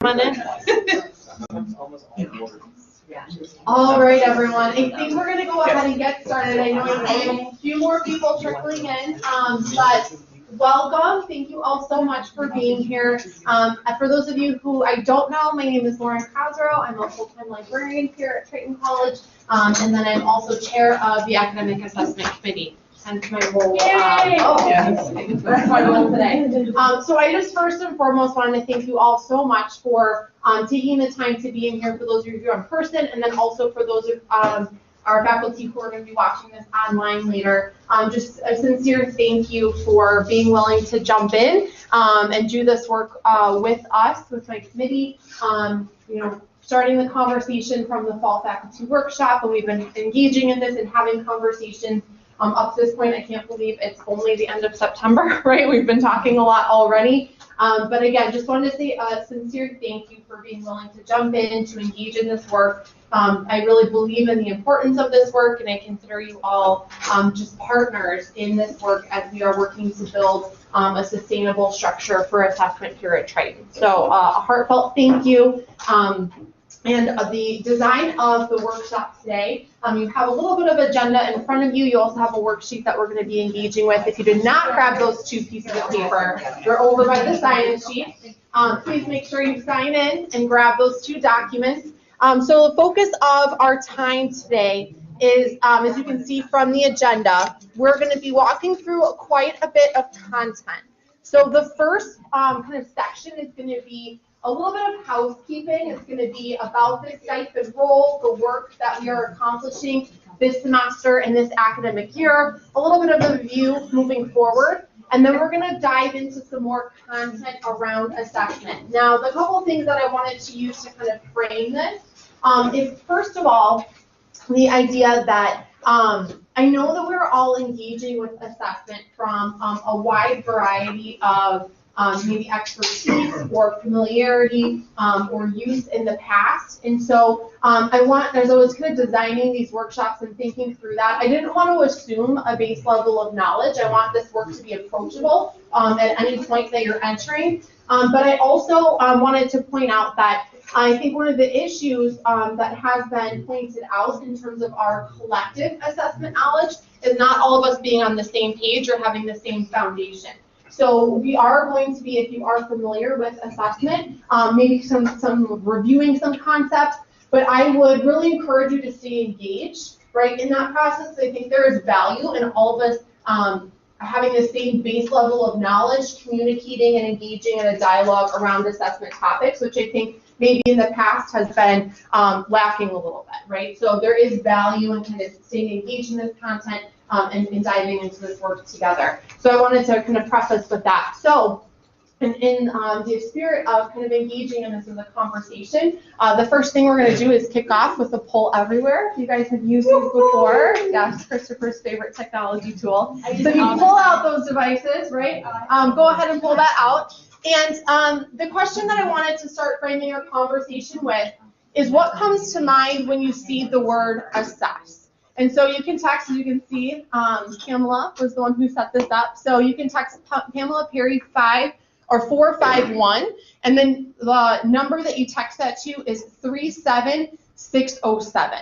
Come on in. All right, everyone. I think we're going to go ahead and get started. I know I have a few more people trickling in, but welcome. Thank you all so much for being here. For those of you who I don't know, my name is Lauren Cosrow. I'm a full-time librarian here at Triton College, and then I'm also chair of the Academic Assessment Committee. Hence my role. That's my role today. So I just first and foremost wanted to thank you all so much for taking the time to be in here, for those of you in person, and then also for those of our faculty who are going to be watching this online later. Just a sincere thank you for being willing to jump in and do this work with us, with my committee. Starting the conversation from the fall faculty workshop, and we've been engaging in this and having conversations. Up to this point, I can't believe it's only the end of September, right? We've been talking a lot already. But again, just wanted to say a sincere thank you for being willing to jump in, to engage in this work. I really believe in the importance of this work, and I consider you all just partners in this work as we are working to build a sustainable structure for assessment here at Triton. So a heartfelt thank you. And the design of the workshop today, you have a little bit of agenda in front of you. You also have a worksheet that we're going to be engaging with. If you did not grab those two pieces of paper, they're over by the sign-in sheet. Please make sure you sign in and grab those two documents. So the focus of our time today is, as you can see from the agenda, we're going to be walking through quite a bit of content. So the first kind of section is going to be a little bit of housekeeping. It's going to be about the stipend role, the work that we are accomplishing this semester and this academic year, a little bit of a view moving forward, and then we're going to dive into some more content around assessment. Now, the couple things that I wanted to use to kind of frame this is, first of all, the idea that I know that we're all engaging with assessment from a wide variety of maybe expertise or familiarity or use in the past. And so as I was kind of designing these workshops and thinking through that, I didn't want to assume a base level of knowledge. I want this work to be approachable at any point that you're entering. But I also wanted to point out that I think one of the issues that has been pointed out in terms of our collective assessment knowledge is not all of us being on the same page or having the same foundation. So we are going to be, if you are familiar with assessment, maybe some reviewing some concepts, but I would really encourage you to stay engaged, right, in that process. I think there is value in all of us having the same base level of knowledge, communicating and engaging in a dialogue around assessment topics, which I think maybe in the past has been lacking a little bit, right? So there is value in kind of staying engaged in this content and diving into this work together. So I wanted to kind of preface with that. So in the spirit of kind of engaging in this as a conversation, the first thing we're going to do is kick off with a poll everywhere. You guys have used these before. Yes, Christopher's favorite technology tool. So you pull out those devices, right? Go ahead and pull that out. And the question that I wanted to start framing our conversation with is, what comes to mind when you see the word assess? And so you can text, as you can see, Pamela was the one who set this up. So you can text Pamela Perry 451, and then the number that you text that to is 37607.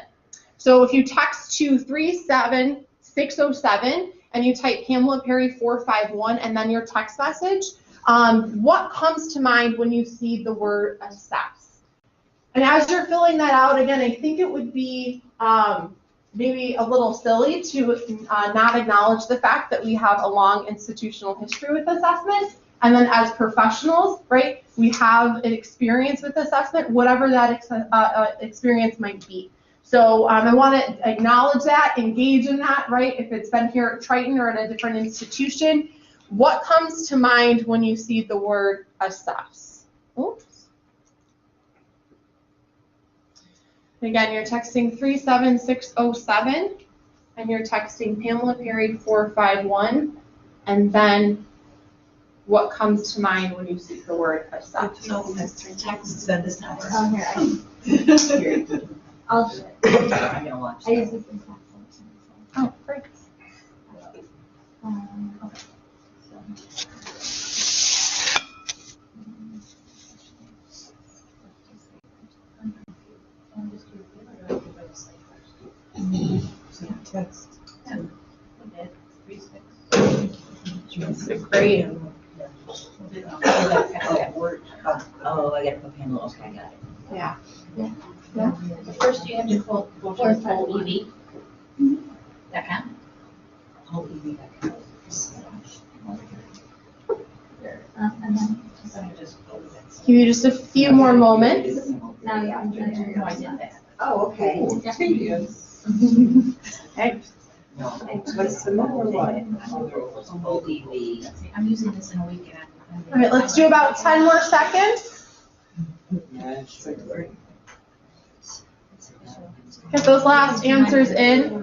So if you text to 37607 and you type Pamela Perry 451 and then your text message, what comes to mind when you see the word assess? And as you're filling that out, again, I think it would be maybe a little silly to not acknowledge the fact that we have a long institutional history with assessment. And then as professionals, right, we have an experience with assessment, whatever that experience might be. So I want to acknowledge that, engage in that, right? If it's been here at Triton or at a different institution, what comes to mind when you see the word assess? Oops. Again, you're texting 37607, and you're texting Pamela Perry 451, and then what comes to mind when you see the word assess? No, that's 3 texts, then this number. Oh, here, I'll do it. I'm gonna watch. I use this in class. Oh, great. Okay. So. Great. Oh, I gotta put pen, okay, I got it. Yeah. First you have to call, whole EV. That count? Whole EV, that counts. And then, so I just go with it. Give you just a few more moments. No, yeah, I'm doing it. No, I did that. Oh, okay. Okay. What's the number one? Whole EV. I'm using this in a week and I'm. All right, let's do about 10 more seconds. Get those last answers in.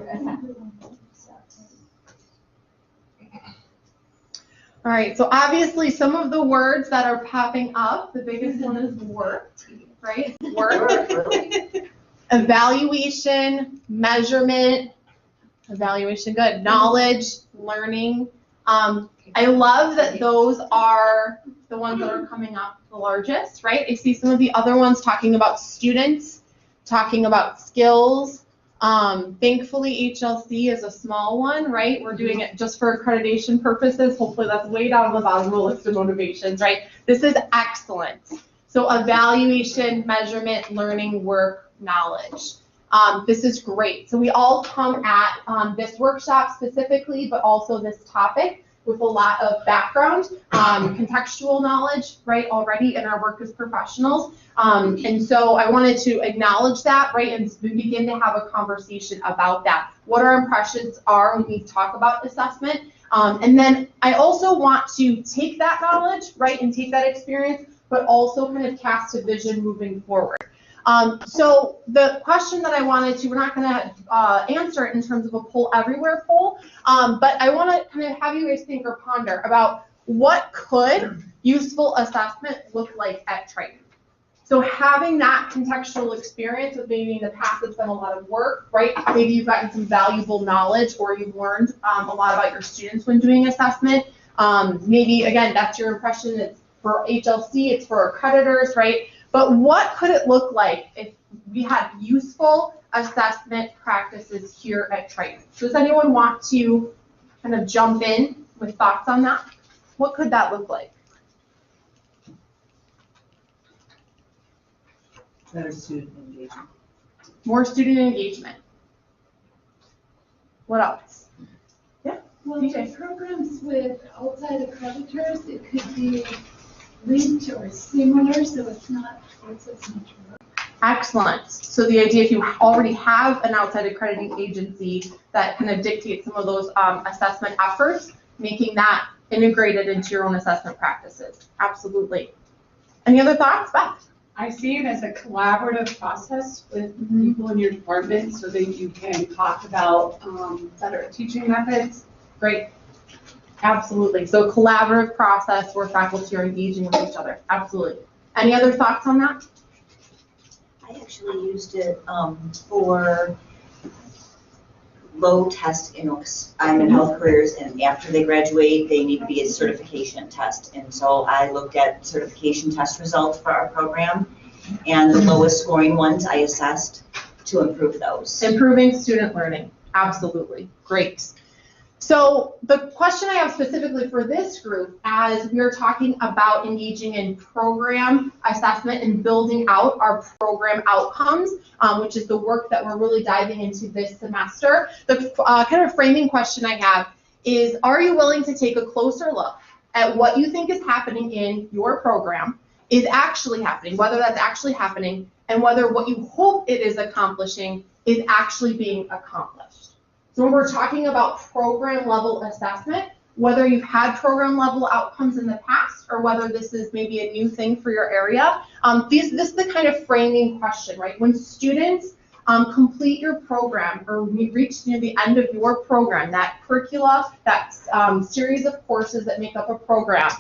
All right, so obviously some of the words that are popping up, the biggest one is work, right? Work. Evaluation, measurement, evaluation, good. Knowledge, learning. I love that those are the ones that are coming up the largest, right? I see some of the other ones talking about students, talking about skills. Thankfully, HLC is a small one, right? We're doing it just for accreditation purposes. Hopefully that's way down on the bottom of the list of motivations, right? This is excellent. So evaluation, measurement, learning, work, knowledge. This is great. So we all come at this workshop specifically, but also this topic with a lot of background, contextual knowledge, right, already in our work as professionals. And so I wanted to acknowledge that, right, and begin to have a conversation about that. What our impressions are when we talk about assessment. And then I also want to take that knowledge, right, and take that experience, but also kind of cast a vision moving forward. So the question that I wanted to, we're not going to answer it in terms of a poll everywhere poll, but I want to kind of have you guys think or ponder about what could useful assessment look like at Triton. So having that contextual experience with maybe in the past it's been a lot of work, right? Maybe you've gotten some valuable knowledge or you've learned a lot about your students when doing assessment. Maybe, again, that's your impression. It's for HLC, it's for accreditors, right? But what could it look like if we had useful assessment practices here at Triton? So does anyone want to kind of jump in with thoughts on that? What could that look like? Better student engagement. More student engagement. What else? Yeah. Well, for programs with outside accreditors, it could be linked or similar, so it's not as much work. Excellent. So the idea, if you already have an outside accrediting agency that kind of dictates some of those assessment efforts, making that integrated into your own assessment practices. Absolutely. Any other thoughts, Beth? I see it as a collaborative process with people in your department so that you can talk about better teaching methods. Great. Absolutely. So a collaborative process where faculty are engaging with each other. Absolutely. Any other thoughts on that? I actually used it for low test, I'm in health careers, and after they graduate, they need to be a certification test. And so I looked at certification test results for our program, and the lowest scoring ones I assessed to improve those. Improving student learning. Absolutely. Great. So the question I have specifically for this group, as we are talking about engaging in program assessment and building out our program outcomes, which is the work that we're really diving into this semester, the kind of framing question I have is, are you willing to take a closer look at what you think is happening in your program is actually happening, whether that's actually happening, and whether what you hope it is accomplishing is actually being accomplished? So when we're talking about program level assessment, whether you've had program level outcomes in the past or whether this is maybe a new thing for your area, this is the kind of framing question, right? When students complete your program or reach near the end of your program, that curricula, that series of courses that make up a program,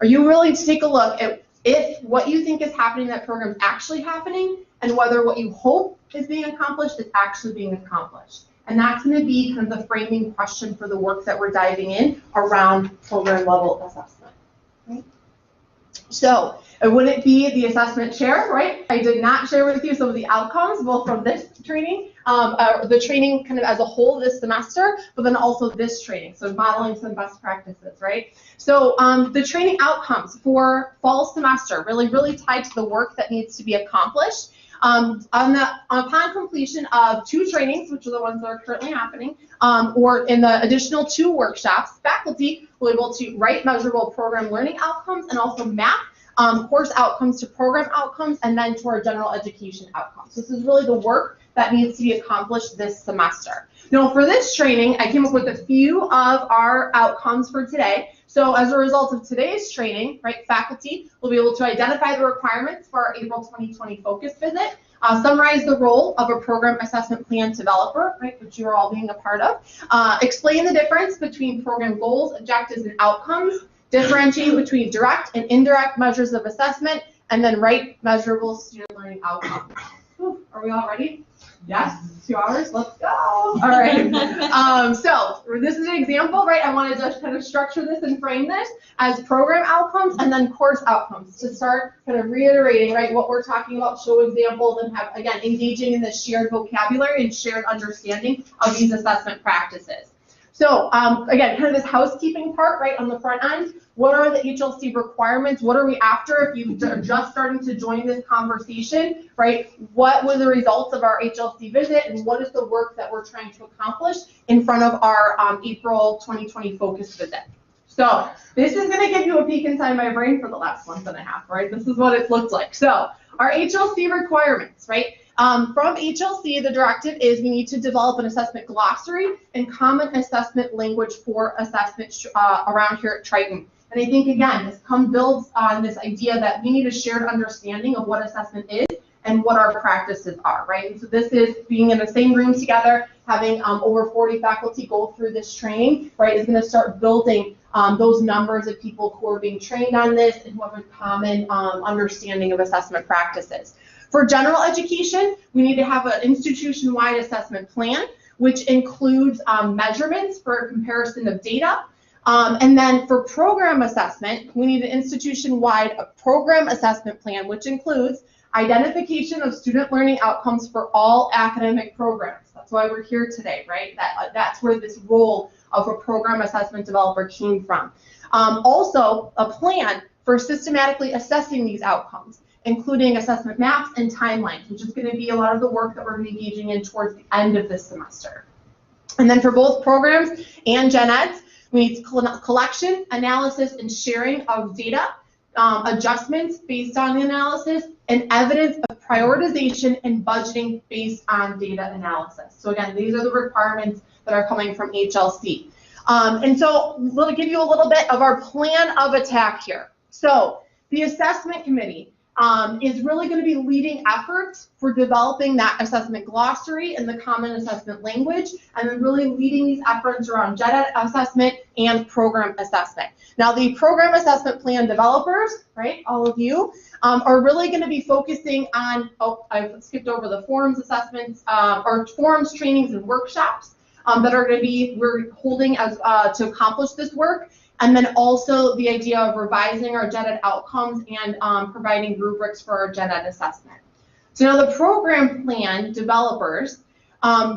are you willing to take a look at if what you think is happening in that program is actually happening and whether what you hope is being accomplished is actually being accomplished? And that's going to be kind of the framing question for the work that we're diving in around program level assessment. Right? So It wouldn't be the assessment chair, right? I did not share with you some of the outcomes, both from this training, the training kind of as a whole this semester, but then also this training, so modeling some best practices, right? So the training outcomes for fall semester really tied to the work that needs to be accomplished. Upon completion of 2 trainings, which are the ones that are currently happening, or in the additional 2 workshops, faculty will be able to write measurable program learning outcomes and also map course outcomes to program outcomes and then to our general education outcomes. This is really the work that needs to be accomplished this semester. Now for this training, I came up with a few of our outcomes for today. So as a result of today's training, right, faculty will be able to identify the requirements for our April 2020 focus visit, summarize the role of a program assessment plan developer, right, which you're all being a part of, explain the difference between program goals, objectives, and outcomes, differentiate between direct and indirect measures of assessment, and then write measurable student learning outcomes. Are we all ready? Yes, 2 hours, let's go. All right, so this is an example, right? I wanted to kind of structure this and frame this as program outcomes and then course outcomes to start kind of reiterating, right, what we're talking about, show examples, and have, again, engaging in this shared vocabulary and shared understanding of these assessment practices. So again, kind of this housekeeping part, right, on the front end. What are the HLC requirements? What are we after if you're just starting to join this conversation, right? What were the results of our HLC visit and what is the work that we're trying to accomplish in front of our April 2020 focus visit? So this is going to give you a peek inside my brain for the last month and a half, right? This is what it looked like. So our HLC requirements, right? From HLC, the directive is we need to develop an assessment glossary and common assessment language for assessment around here at Triton. And I think, again, this builds on this idea that we need a shared understanding of what assessment is and what our practices are, right? And so this is being in the same room together, having over 40 faculty go through this training, right, is going to start building those numbers of people who are being trained on this and who have a common understanding of assessment practices. For general education, we need to have an institution-wide assessment plan, which includes measurements for comparison of data. And then for program assessment, we need an institution-wide program assessment plan, which includes identification of student learning outcomes for all academic programs. That's why we're here today, right? That's where this role of a program assessment developer came from. Also, a plan for systematically assessing these outcomes, including assessment maps and timelines, which is going to be a lot of the work that we're going to be engaging in towards the end of this semester. And then for both programs and gen eds, we need collection, analysis, and sharing of data, adjustments based on the analysis, and evidence of prioritization and budgeting based on data analysis. So again, these are the requirements that are coming from HLC. And so we'll give you a little bit of our plan of attack here. So the assessment committee is really going to be leading efforts for developing that assessment glossary and the common assessment language, and then really leading these efforts around gen ed assessment and program assessment. Now, the program assessment plan developers, right, all of you, are really going to be focusing on, I've skipped over the forums assessments, or forums, trainings, and workshops that are going to be, we're holding as to accomplish this work. And then also the idea of revising our gen ed outcomes and providing rubrics for our gen ed assessment. So now the program plan developers,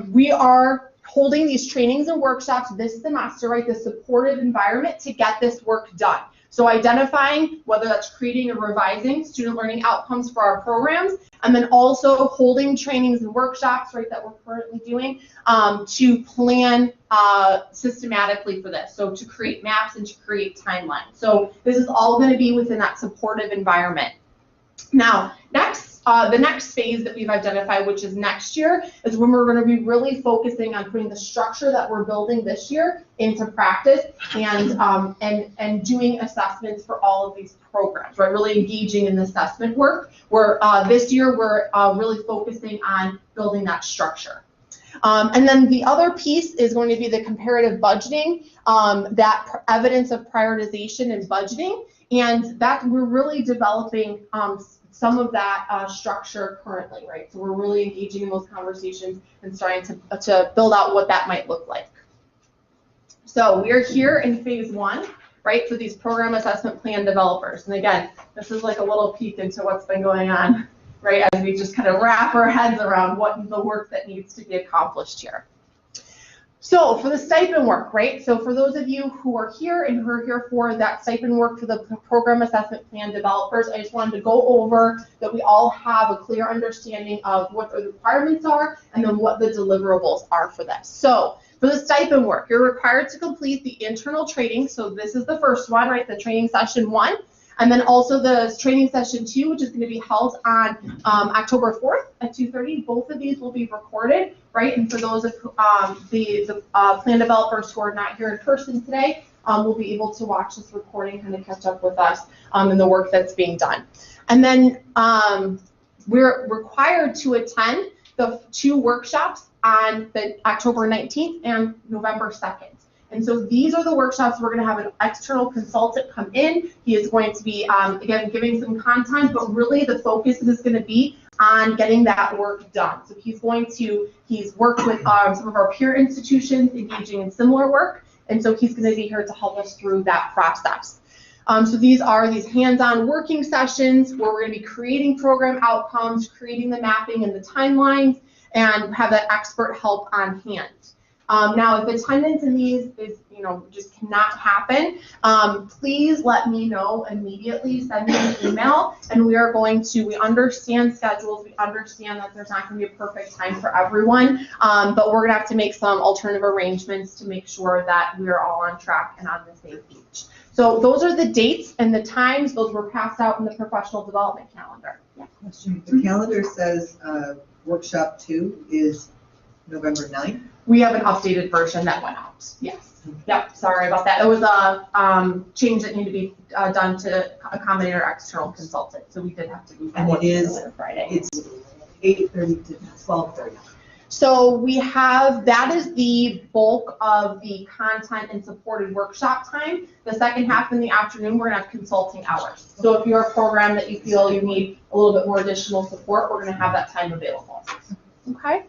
we are holding these trainings and workshops this semester, right, the supportive environment to get this work done. So identifying whether that's creating or revising student learning outcomes for our programs, and then also holding trainings and workshops, right, that we're currently doing to plan systematically for this. So to create maps and to create timelines. So this is all going to be within that supportive environment. Now, the next phase that we've identified, which is next year, is when we're going to be really focusing on putting the structure that we're building this year into practice and doing assessments for all of these programs, right? Really engaging in the assessment work. Where this year we're really focusing on building that structure. And then the other piece is going to be the comparative budgeting, that evidence of prioritization and budgeting, and that we're really developing some of that structure currently, right? So we're really engaging in those conversations and starting to build out what that might look like. So we're here in phase one. right, for these program assessment plan developers. And again, this is like a little peek into what's been going on, right, as we just kind of wrap our heads around what the work that needs to be accomplished here. So for the stipend work, right, so for those of you who are here and who are here for that stipend work for the program assessment plan developers, I just wanted to go over that we all have a clear understanding of what the requirements are and then what the deliverables are for this. So for the stipend work, you're required to complete the internal training. So this is the first one, right, the training session 1. And then also the training session 2, which is going to be held on October 4th at 2:30. Both of these will be recorded, right? And for those of the plan developers who are not here in person today, will be able to watch this recording, kind of catch up with us in the work that's being done. And then we're required to attend the 2 workshops on the October 19th and November 2nd. And so these are the workshops we're going to have an external consultant come in. He is going to be, again, giving some content, but really the focus is going to be on getting that work done. So he's worked with some of our peer institutions engaging in similar work, and so he's going to be here to help us through that process. So these are these hands-on working sessions where we're going to be creating program outcomes, creating the mapping and the timelines, and have that expert help on hand. Now, if attendance in these is, just cannot happen, please let me know immediately. Send me an email, and we understand schedules. We understand that there's not going to be a perfect time for everyone, but we're going to have to make some alternative arrangements to make sure that we are all on track and on the same page. So those are the dates and the times. Those were passed out in the professional development calendar. Yeah. Question. The calendar says workshop 2 is November 9th. We have an updated version that went out. Yes. Yep. Sorry about that. It was a change that needed to be done to accommodate our external consultant. So we did have to move that. And it is Friday. It's 8:30 to 12:30. So that is the bulk of the content and supported workshop time. The second half in the afternoon, we're going to have consulting hours. So if you're a program that you feel you need a little bit more additional support, we're going to have that time available. Okay.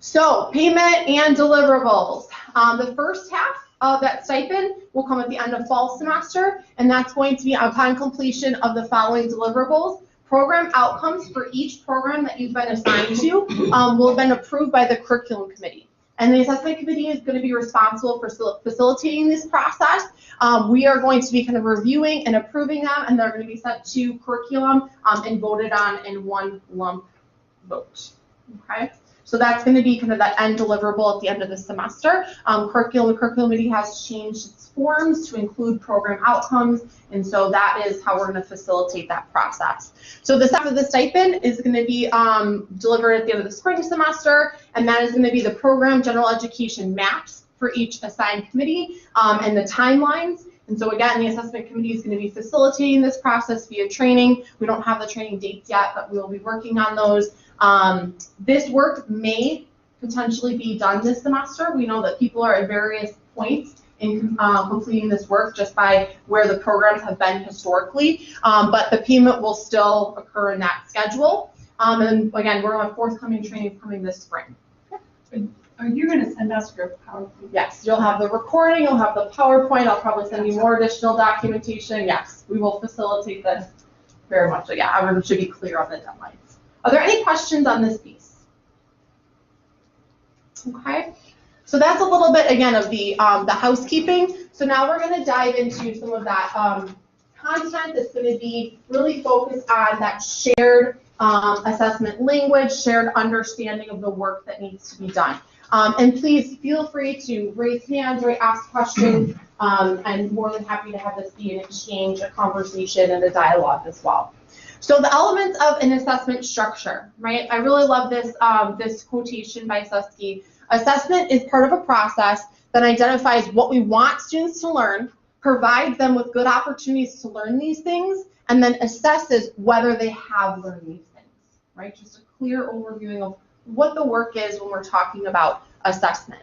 So payment and deliverables. The first half of that stipend will come at the end of fall semester, and that's going to be upon completion of the following deliverables. Program outcomes for each program that you've been assigned to will have been approved by the curriculum committee. And the assessment committee is going to be responsible for facilitating this process. We are going to be kind of reviewing and approving them, and they're going to be sent to curriculum and voted on in one lump vote. Okay. So that's going to be kind of that end deliverable at the end of the semester. The curriculum committee has changed its forms to include program outcomes, and so that is how we're going to facilitate that process. So the half of the stipend is going to be delivered at the end of the spring semester, and that is going to be the program general education maps for each assigned committee and the timelines. And so again, the assessment committee is going to be facilitating this process via training. We don't have the training dates yet, but we will be working on those. This work may potentially be done this semester. We know that people are at various points in completing this work just by where the programs have been historically, but the payment will still occur in that schedule. And again, we're on forthcoming training coming this spring. Are you going to send us your PowerPoint? Yes, you'll have the recording, you'll have the PowerPoint, I'll probably send you more additional documentation. Yes, we will facilitate this very much. So yeah, everyone should be clear on the deadlines. Are there any questions on this piece? Okay, so that's a little bit, again, of the housekeeping. So now we're going to dive into some of that content that's going to be really focused on that shared assessment language, shared understanding of the work that needs to be done. And please feel free to raise hands or ask questions. I'm more than happy to have this be an exchange, a conversation, and a dialogue as well. So the elements of an assessment structure, right? I really love this, this quotation by Susky. Assessment is part of a process that identifies what we want students to learn, provides them with good opportunities to learn these things, and then assesses whether they have learned these things, right? Just a clear overviewing of what the work is when we're talking about assessment.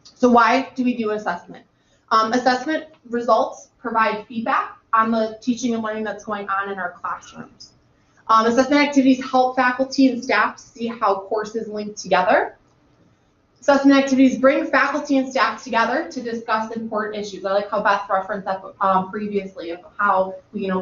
So why do we do assessment? Assessment results provide feedback on the teaching and learning that's going on in our classrooms. Assessment activities help faculty and staff see how courses link together. Assessment activities bring faculty and staff together to discuss important issues. I like how Beth referenced that previously of how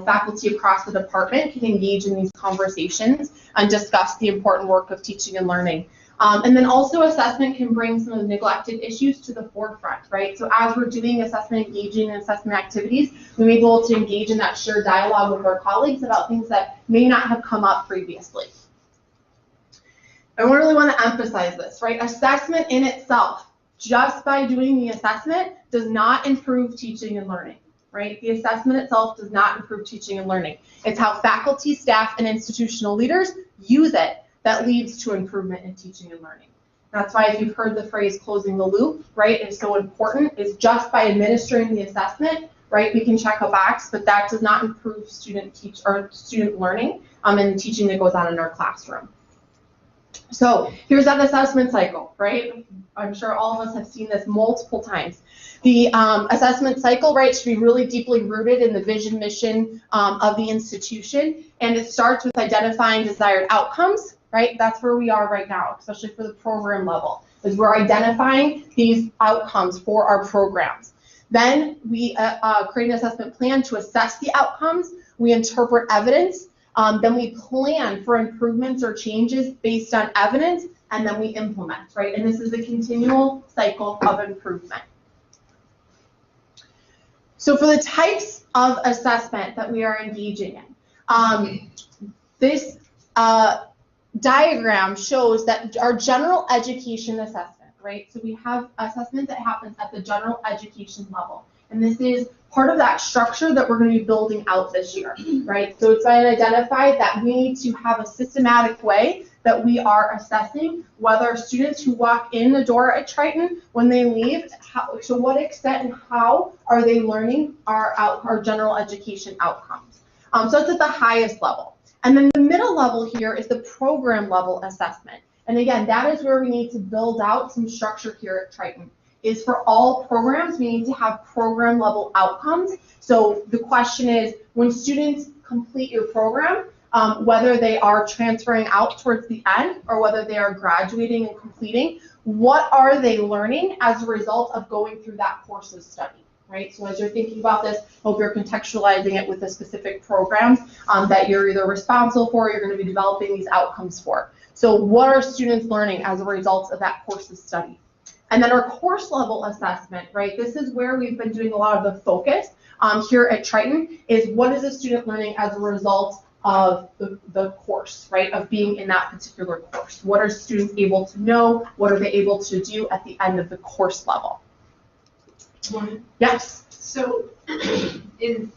faculty across the department can engage in these conversations and discuss the important work of teaching and learning. And then also assessment can bring some of the neglected issues to the forefront, right? So as we're doing assessment engaging and assessment activities, we may be able to engage in that shared dialogue with our colleagues about things that may not have come up previously. I really want to emphasize this, right? Assessment in itself, just by doing the assessment, does not improve teaching and learning, right? The assessment itself does not improve teaching and learning. It's how faculty, staff, and institutional leaders use it that leads to improvement in teaching and learning. That's why if you've heard the phrase closing the loop, right, is so important, is just by administering the assessment, right, we can check a box, but that does not improve student learning and the teaching that goes on in our classroom. So here's that assessment cycle, right? I'm sure all of us have seen this multiple times. The assessment cycle, right, should be really deeply rooted in the vision, mission of the institution, and it starts with identifying desired outcomes, right? That's where we are right now, especially for the program level, is we're identifying these outcomes for our programs. Then we create an assessment plan to assess the outcomes. We interpret evidence. Then we plan for improvements or changes based on evidence, and then we implement, right? And this is a continual cycle of improvement. So for the types of assessment that we are engaging in, this diagram shows that our general education assessment, right? So we have assessment that happens at the general education level. And this is part of that structure that we're going to be building out this year, right? So it's been identified that we need to have a systematic way that we are assessing whether students who walk in the door at Triton, when they leave, to what extent and how are they learning our general education outcomes. So it's at the highest level. And then the middle level here is the program level assessment. And again, that is where we need to build out some structure here at Triton. Is for all programs, we need to have program level outcomes. So the question is, when students complete your program, whether they are transferring out towards the end or whether they are graduating and completing, what are they learning as a result of going through that course of study, right? So as you're thinking about this, hope you're contextualizing it with the specific programs that you're either responsible for or you're going to be developing these outcomes for. So what are students learning as a result of that course of study? And then our course level assessment, right? This is where we've been doing a lot of the focus here at Triton, is what is a student learning as a result of the course, right? Of being in that particular course. What are students able to know? What are they able to do at the end of the course level? Yes? So in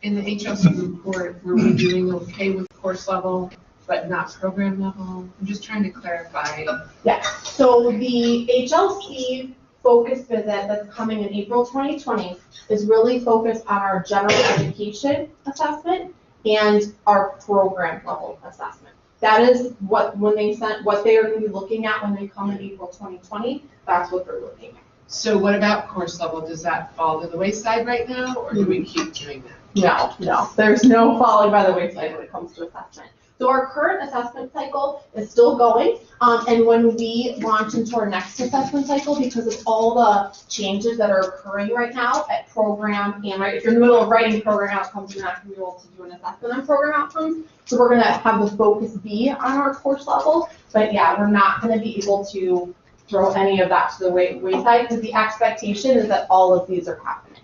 the HLC report, were we doing okay with course level, but not program level? I'm just trying to clarify. Yes. So the HLC focus visit that's coming in April 2020 is really focused on our general education assessment and our program level assessment. That is what what they are going to be looking at when they come in April 2020. That's what they're looking at. So what about course level? Does that fall to the wayside right now, or do we keep doing that? No. There's no falling by the wayside when it comes to assessment. So our current assessment cycle is still going, and when we launch into our next assessment cycle, because of all the changes that are occurring right now at program and right, if you're in the middle of writing program outcomes, you're not going to be able to do an assessment on program outcomes. So we're going to have the focus be on our course level, but yeah, we're not going to be able to throw any of that to the wayside because the expectation is that all of these are happening,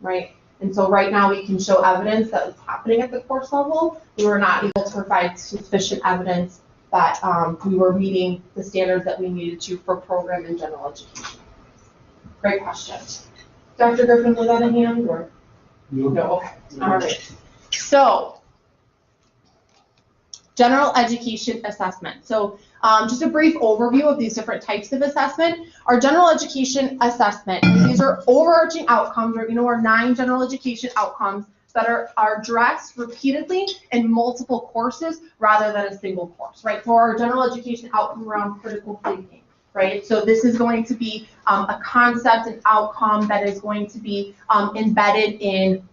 right? And so right now we can show evidence that it's happening at the course level. We were not able to provide sufficient evidence that we were meeting the standards that we needed to for program and general education. Great question. Dr. Griffin, was that a hand or? No. Okay. All right. So general education assessment. So just a brief overview of these different types of assessment. Our general education assessment, these are overarching outcomes, or our 9 general education outcomes that are addressed repeatedly in multiple courses rather than a single course, right? For our general education outcome around critical thinking, right? So this is going to be a concept, an outcome that is going to be embedded in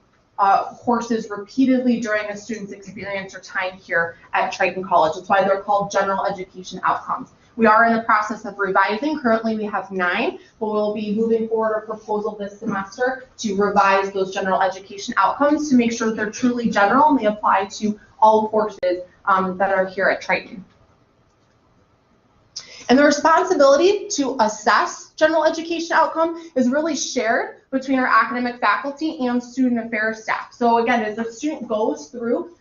courses repeatedly during a student's experience or time here at Triton College. That's why they're called general education outcomes. We are in the process of revising. Currently we have 9, but we'll be moving forward a proposal this semester to revise those general education outcomes to make sure that they're truly general and they apply to all courses that are here at Triton. And the responsibility to assess general education outcome is really shared between our academic faculty and student affairs staff. So again, as a student goes through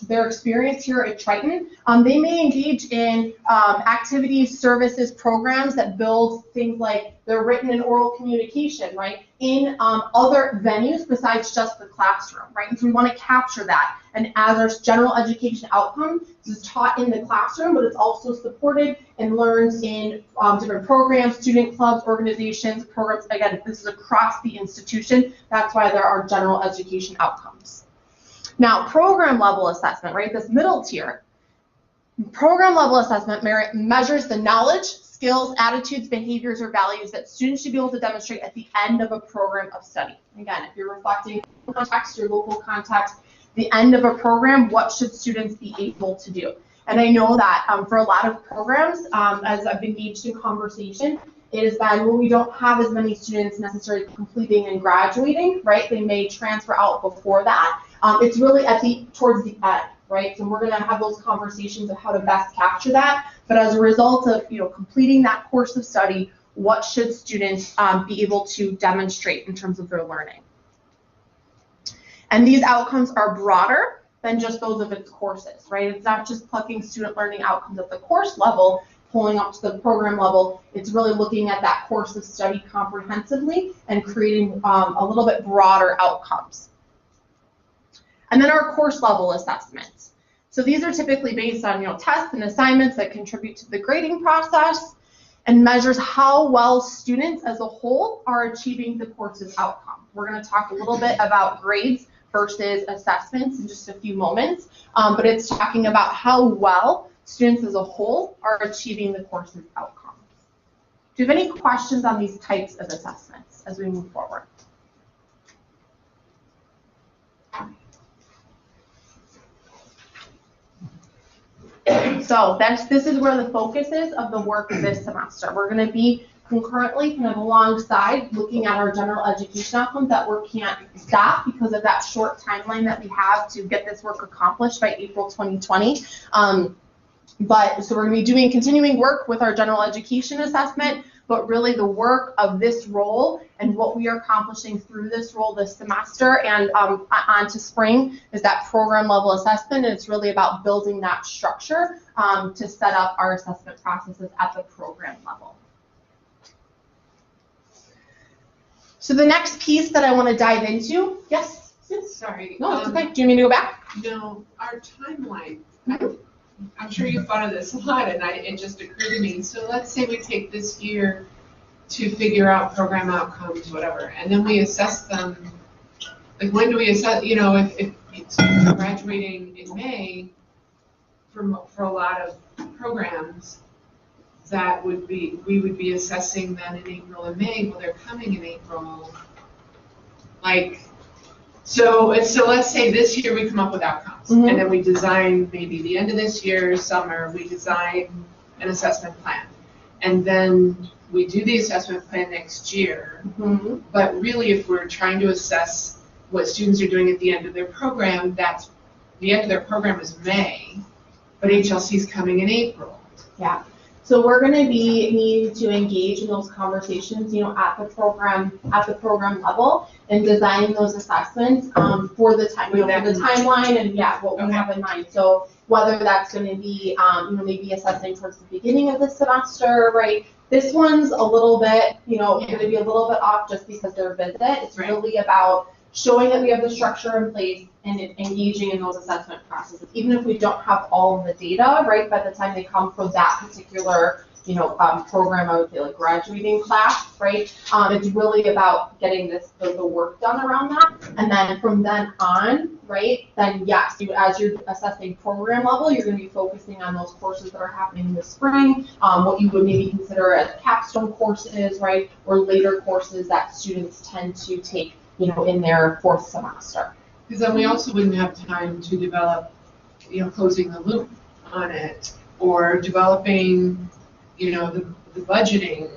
their experience here at Triton, they may engage in activities, services, programs that build things like their written and oral communication, right, in other venues besides just the classroom, right? And so we want to capture that. And as our general education outcome, this is taught in the classroom, but it's also supported and learned in different programs, student clubs, organizations, programs. Again, this is across the institution. That's why there are general education outcomes. Now, program level assessment, right, this middle tier. Program level assessment measures the knowledge, skills, attitudes, behaviors, or values that students should be able to demonstrate at the end of a program of study. Again, if you're reflecting context, your local context, the end of a program, what should students be able to do? And I know that for a lot of programs, as I've engaged in conversation, it has been, well, we don't have as many students necessarily completing and graduating, right? They may transfer out before that. It's really towards the end, right? So we're going to have those conversations of how to best capture that. But as a result of, completing that course of study, what should students be able to demonstrate in terms of their learning? And these outcomes are broader than just those of its courses, right? It's not just plucking student learning outcomes at the course level, pulling up to the program level. It's really looking at that course of study comprehensively and creating a little bit broader outcomes. And then our course level assessments. So these are typically based on tests and assignments that contribute to the grading process and measures how well students as a whole are achieving the course's outcome. We're going to talk a little bit about grades versus assessments in just a few moments, but it's talking about how well students as a whole are achieving the course's outcomes. Do you have any questions on these types of assessments as we move forward? So this is where the focus is of the work this semester. We're going to be concurrently, kind of alongside, looking at our general education outcomes. That work can't stop because of that short timeline that we have to get this work accomplished by April 2020. So we're going to be doing continuing work with our general education assessment, but really the work of this role and what we are accomplishing through this role this semester and on to spring is that program level assessment, and it's really about building that structure to set up our assessment processes at the program level. So the next piece that I want to dive into, yes? Sorry. No, it's okay. Do you want me to go back? No, our timeline. I'm sure you've thought of this a lot, and it just occurred to me. So let's say we take this year to figure out program outcomes, whatever, and then we assess them. Like, when do we assess? If students are graduating in May, for a lot of programs, we would be assessing then in April and May. Well, they're coming in April. So let's say this year we come up with outcomes, and then we design maybe the end of this year, summer, we design an assessment plan. And then we do the assessment plan next year. But really, if we're trying to assess what students are doing at the end of their program, the end of their program is May, but HLC is coming in April. Yeah. So we're going to be needing to engage in those conversations, at the program level and designing those assessments for the time, for the timeline and what we have in mind. So whether that's going to be, maybe assessing towards the beginning of the semester, right? This one's a little bit, going to be a little bit off just because they're visit. It's really about showing that we have the structure in place and engaging in those assessment processes. Even if we don't have all of the data, right, by the time they come for that particular, program, I would say like graduating class, right, it's really about getting the work done around that. And then from then on, right, then yes, as you're assessing program level, you're going to be focusing on those courses that are happening in the spring, what you would maybe consider as capstone courses, right, or later courses that students tend to take in their fourth semester. Because then we also wouldn't have time to develop, closing the loop on it, or developing, the budgeting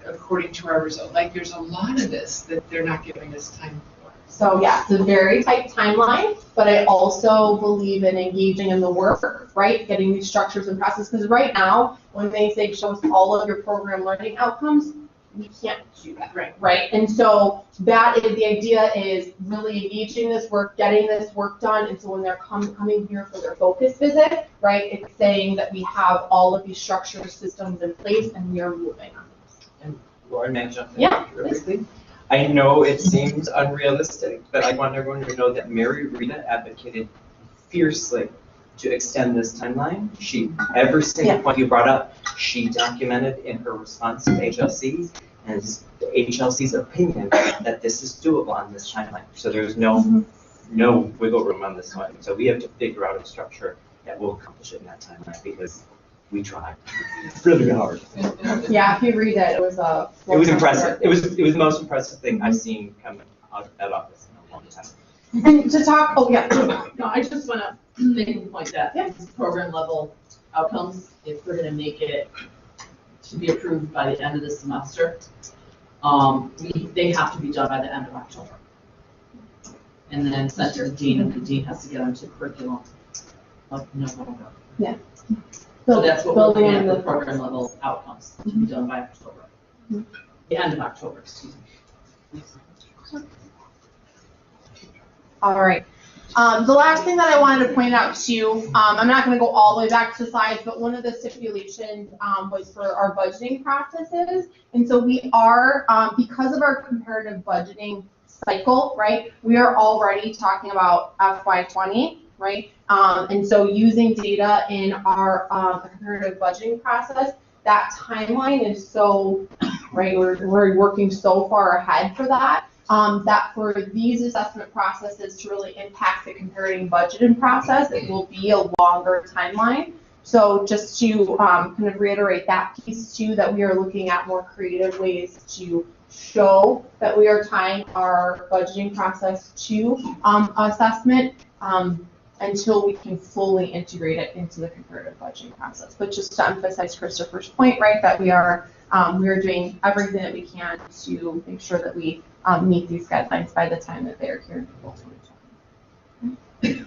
according to our result. Like, there's a lot of this that they're not giving us time for. So yeah, it's a very tight timeline, but I also believe in engaging in the work, right? Getting these structures and processes, because right now, when they say show us all of your program learning outcomes, we can't do that, right? And so that is, the idea is really engaging this work, getting this work done, and so when they're coming here for their focus visit, right, it's saying that we have all of these structures, systems in place, and we are moving on this. And Lauren, may I jump in Yeah, really quickly? I know it seems unrealistic, but I want everyone to know that Mary Rita advocated fiercely to extend this timeline. Every single point you brought up, she documented in her response to HLC, and it's the HLC's opinion that this is doable on this timeline. So there's no wiggle room on this one. So we have to figure out a structure that will accomplish it in that timeline, because we tried really hard. Yeah, if you read it was a. It was impressive. It was the most impressive thing I've seen come out of that office in a long time. And to talk, oh yeah. No, I just want to make a point that these program level outcomes, if we're going to make it to be approved by the end of the semester, they have to be done by the end of October. And then sent to the dean, and the dean has to get them to curriculum of November. Yeah. So that's what we're looking at, Building the program level outcomes to be done by October. The end of October, excuse me. All right. The last thing that I wanted to point out too, I'm not going to go all the way back to the slides, but one of the stipulations was for our budgeting practices. And so we are, because of our comparative budgeting cycle, right, we are already talking about FY20, right? And so using data in our comparative budgeting process, that timeline is so, right, we're working so far ahead for that. That for these assessment processes to really impact the comparative budgeting process, it will be a longer timeline. So just to kind of reiterate that piece too, that we are looking at more creative ways to show that we are tying our budgeting process to assessment until we can fully integrate it into the comparative budgeting process. But just to emphasize Christopher's point, right, that we are doing everything that we can to make sure that we meet these guidelines by the time that they are here in April 2020.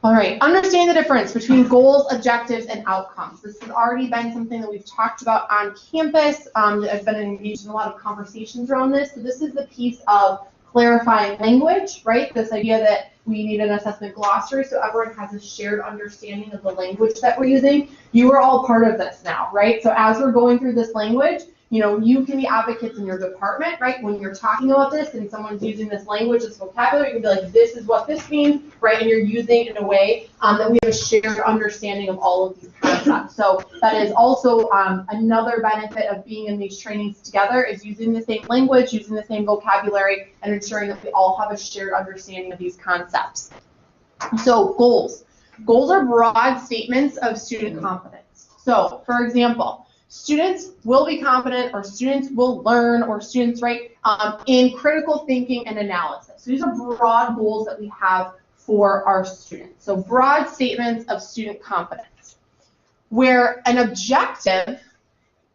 All right, understand the difference between goals, objectives, and outcomes. This has already been something that we've talked about on campus. I've been engaged in a lot of conversations around this. So this is the piece of clarifying language, right? This idea that we need an assessment glossary so everyone has a shared understanding of the language that we're using. You are all part of this now, right? So as we're going through this language, you know, you can be advocates in your department, right? When you're talking about this and someone's using this language, this vocabulary, you can be like, this is what this means, right? And you're using it in a way that we have a shared understanding of all of these concepts. So that is also another benefit of being in these trainings together, is using the same language, using the same vocabulary, and ensuring that we all have a shared understanding of these concepts. So goals. Goals are broad statements of student competence. So for example, students will be competent, or students will learn, or students, right, in critical thinking and analysis. So these are broad goals that we have for our students. So broad statements of student competence. Where an objective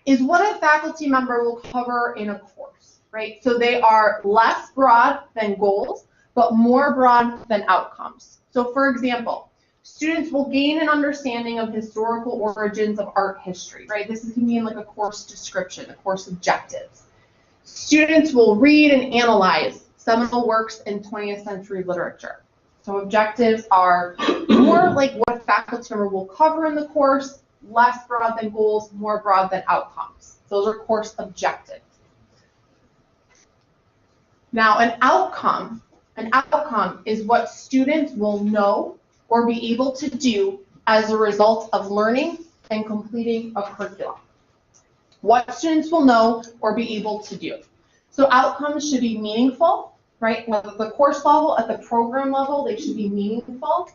is what a faculty member will cover in a course, right? So they are less broad than goals, but more broad than outcomes. So for example, students will gain an understanding of historical origins of art history, right? This is going to be in like a course description, a course objectives. Students will read and analyze seminal works in 20th century literature. So objectives are more like what a faculty member will cover in the course, less broad than goals, more broad than outcomes. Those are course objectives. Now an outcome is what students will know or be able to do as a result of learning and completing a curriculum. What students will know or be able to do. So outcomes should be meaningful, right? Whether at the course level, at the program level, they should be meaningful.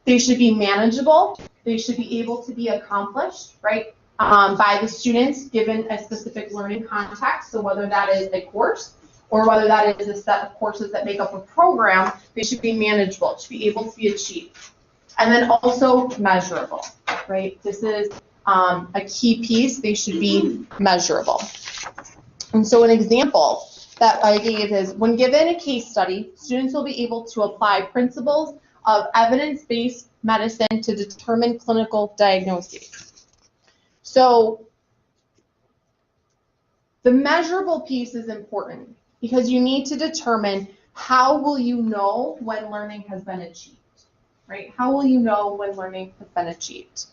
They should be manageable. They should be able to be accomplished, right, by the students given a specific learning context. So whether that is a course or whether that is a set of courses that make up a program, they should be manageable, it should be able to be achieved. And then also measurable, right? This is a key piece, they should be measurable. And so an example that I gave is, when given a case study, students will be able to apply principles of evidence-based medicine to determine clinical diagnoses. So the measurable piece is important because you need to determine how will you know when learning has been achieved, right? How will you know when learning has been achieved?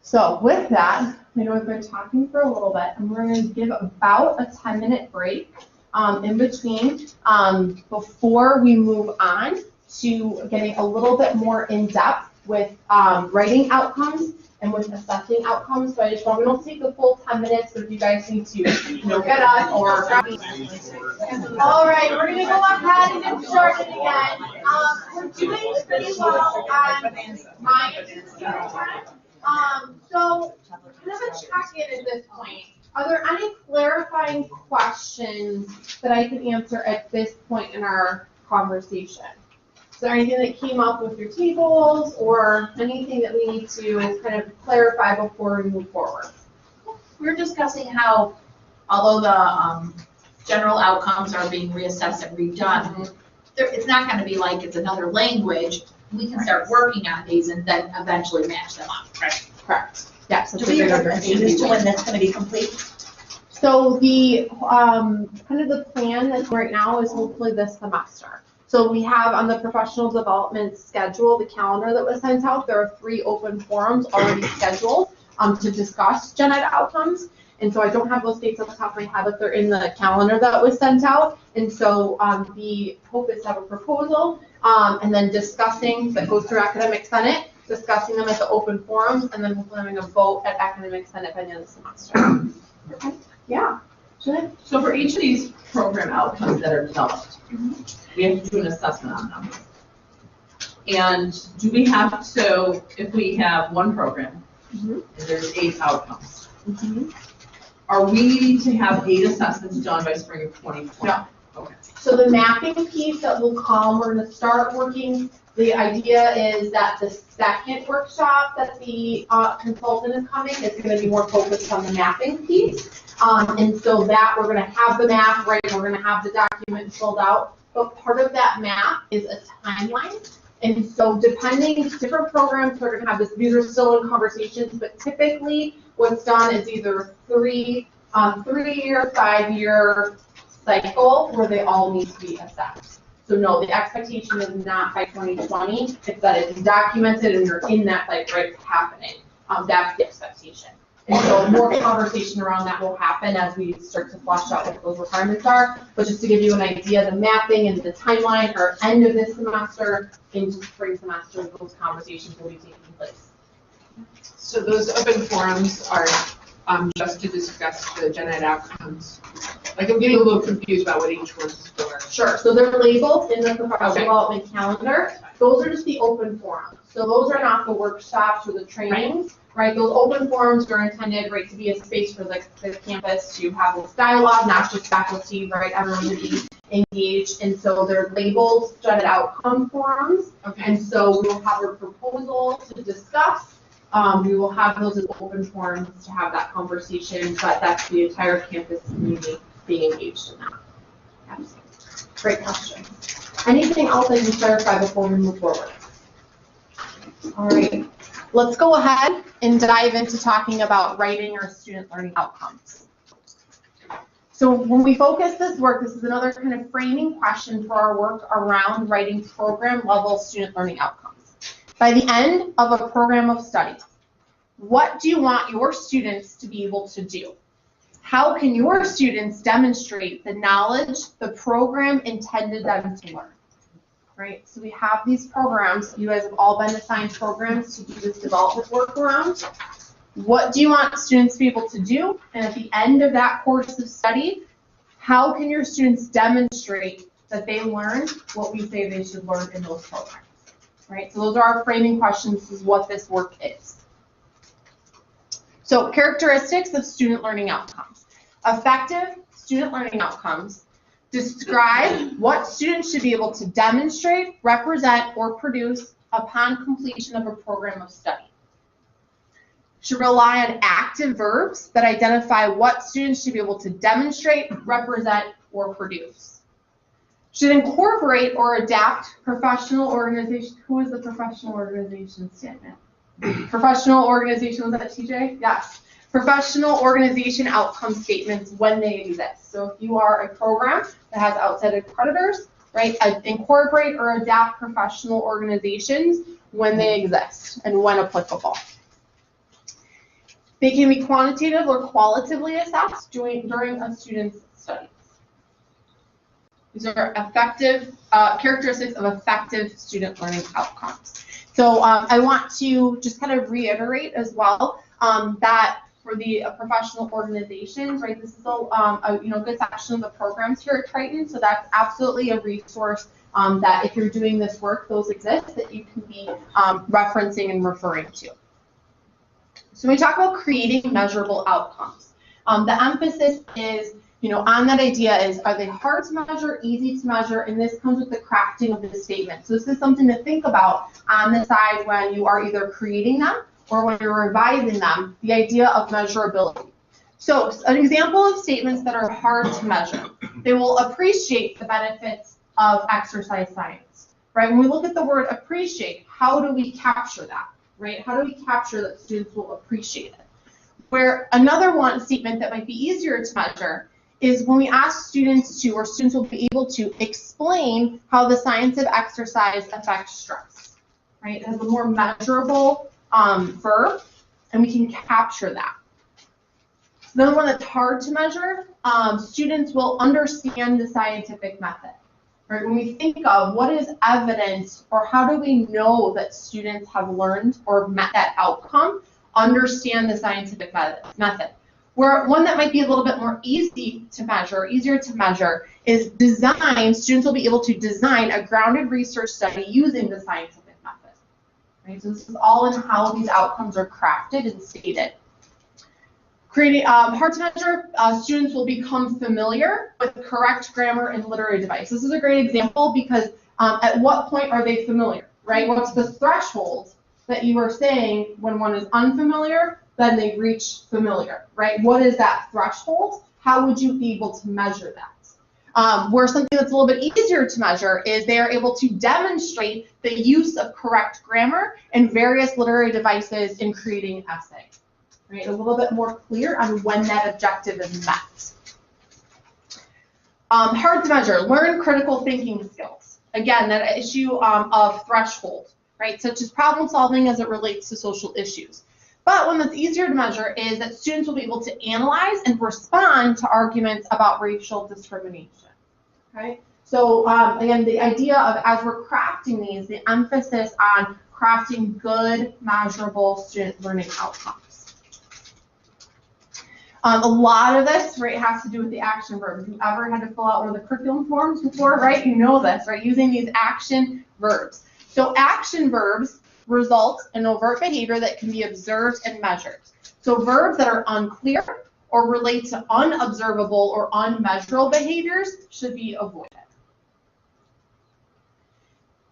So with that, I know I've been talking for a little bit, and we're going to give about a 10-minute break in between before we move on to getting a little bit more in-depth with writing outcomes and with assessing outcomes. So I just want, we don't take the full 10 minutes, but if you guys need to, get up or grab me. All right, we're going to go ahead and get started again. We're doing pretty well on my time. So kind of a check-in at this point. Are there any clarifying questions that I can answer at this point in our conversation? Is there anything that came up with your tables or anything that we need to kind of clarify before we move forward? We're discussing how, although the general outcomes are being reassessed and redone, it's not going to be like it's another language. We can start working on these and then eventually match them up, right? Correct. Yes. Do we have a date as to when that's going to be complete? So the kind of the plan that's right now is hopefully this semester. So we have on the professional development schedule, the calendar that was sent out, there are 3 open forums already scheduled to discuss gen ed outcomes. And so I don't have those dates off the top of my head, but they're in the calendar that was sent out. And so the hope is to have a proposal and then discussing that goes through academic senate, discussing them at the open forums, and then hopefully having a vote at academic senate by the end of the semester. Okay. Yeah. So for each of these program outcomes that are developed, we have to do an assessment on them. And do we have, so if we have one program and there's 8 outcomes, are we needing to have 8 assessments done by spring of 2020? No. Okay. So the mapping piece that will come, we're going to start working. The idea is that the second workshop that the consultant is coming is going to be more focused on the mapping piece. And so that we're going to have the map, right? We're going to have the document filled out. But part of that map is a timeline. And so depending, different programs are going to have this, these are still in conversations, but typically what's done is either 3-year, 5-year cycle where they all need to be assessed. So no, the expectation is not by 2020, it's that it's documented and you're in that, like, right, it's happening. That's the expectation. And so more conversation around that will happen as we start to flesh out what those requirements are. But just to give you an idea, the mapping and the timeline are end of this semester into spring semester, those conversations will be taking place. So those open forums are just to discuss the gen ed outcomes. Like, I'm getting a little confused about what each one's for. Sure, so they're labeled in the professional development calendar. Those are just the open forums. So those are not the workshops or the trainings, right? Those open forums are intended, right, to be a space for like the campus to have this dialogue, not just faculty, right? Everyone to be engaged. And so they're labeled gen ed outcome forums. Okay. And so we'll have a proposal to discuss. We will have those as open forums to have that conversation, but that's the entire campus community being engaged in that. Absolutely. Great question. Anything else I can clarify before we move forward? All right, let's go ahead and dive into talking about writing our student learning outcomes. So when we focus this work, this is another kind of framing question for our work around writing program level student learning outcomes. By the end of a program of study, what do you want your students to be able to do? How can your students demonstrate the knowledge the program intended them to learn? Right, so we have these programs. You guys have all been assigned programs to do this development work around. What do you want students to be able to do? And at the end of that course of study, how can your students demonstrate that they learned what we say they should learn in those programs? Right, so those are our framing questions. This is what this work is. So characteristics of student learning outcomes. Effective student learning outcomes describe what students should be able to demonstrate, represent, or produce upon completion of a program of study. should rely on active verbs that identify what students should be able to demonstrate, represent, or produce. Should incorporate or adapt professional organization. Who is the professional organization statement? Professional organization, was that TJ? Yes. Professional organization outcome statements when they exist. So if you are a program that has outside accreditors, right, incorporate or adapt professional organizations when they exist and when applicable. They can be quantitative or qualitatively assessed during a student's studies. These are effective characteristics of effective student learning outcomes. So I want to just kind of reiterate as well that for the professional organizations, right, this is a good section of the programs here at Triton, so that's absolutely a resource that if you're doing this work, those exist that you can be referencing and referring to. So when we talk about creating measurable outcomes, the emphasis is, on that idea is, are they hard to measure, easy to measure, and this comes with the crafting of the statement. So this is something to think about on the side when you are either creating them or when you're revising them, the idea of measurability. So an example of statements that are hard to measure, they will appreciate the benefits of exercise science, right? When we look at the word appreciate, how do we capture that, right? How do we capture that students will appreciate it? Where another one statement that might be easier to measure is when we ask students to, or students will be able to explain how the science of exercise affects stress, right? It has a more measurable verb, and we can capture that. Another one that's hard to measure, students will understand the scientific method. Right? When we think of what is evidence, or how do we know that students have learned or met that outcome, understand the scientific method. Where one that might be a little bit more easier to measure is design. Students will be able to design a grounded research study using the scientific method. Right? So this is all in how these outcomes are crafted and stated. Creating hard to measure, students will become familiar with the correct grammar and literary device. This is a great example because at what point are they familiar, right? What's the threshold that you are saying when one is unfamiliar, then they reach familiar, right? What is that threshold? How would you be able to measure that? Where something that's a little bit easier to measure is they are able to demonstrate the use of correct grammar and various literary devices in creating an essay. Right, a little bit more clear on when that objective is met. Hard to measure, learn critical thinking skills. Again, that issue of threshold, right, such as problem solving as it relates to social issues. But one that's easier to measure is that students will be able to analyze and respond to arguments about racial discrimination. Okay? So again, the idea of, as we're crafting these, the emphasis on crafting good, measurable student learning outcomes. A lot of this, right, has to do with the action verbs. If you ever had to fill out one of the curriculum forms before, right, you know this, right, using these action verbs. So action verbs result in overt behavior that can be observed and measured. So verbs that are unclear or relate to unobservable or unmeasurable behaviors should be avoided.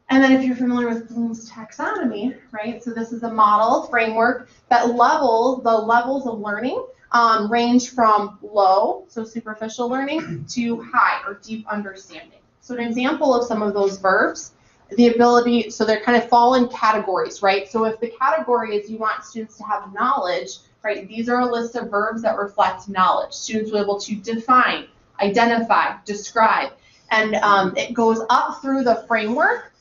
And then if you're familiar with Bloom's taxonomy, right, so this is a model framework that the levels of learning range from low, so superficial learning, to high or deep understanding. So an example of some of those verbs, the ability, so they kind of fall in categories, right? So if the category is you want students to have knowledge, right, these are a list of verbs that reflect knowledge. Students will be able to define, identify, describe, and it goes up through the framework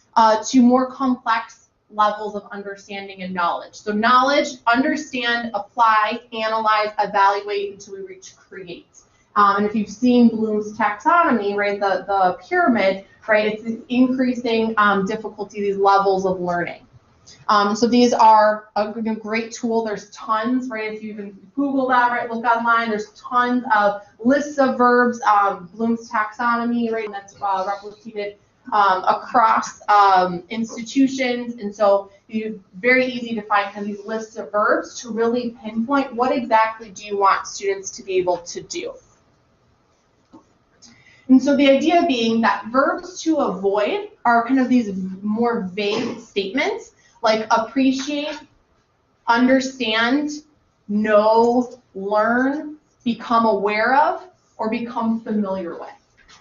to more complex levels of understanding and knowledge. So knowledge, understand, apply, analyze, evaluate until we reach create. And if you've seen Bloom's taxonomy, right, the pyramid, right, it's increasing difficulty, these levels of learning. So these are a great tool. There's tons, right, if you even Google that, right, look online, there's tons of lists of verbs, Bloom's taxonomy, right, that's replicated across institutions, and so it's very easy to find kind of these lists of verbs to really pinpoint what exactly do you want students to be able to do. And so the idea being that verbs to avoid are kind of these more vague statements like appreciate, understand, know, learn, become aware of, or become familiar with.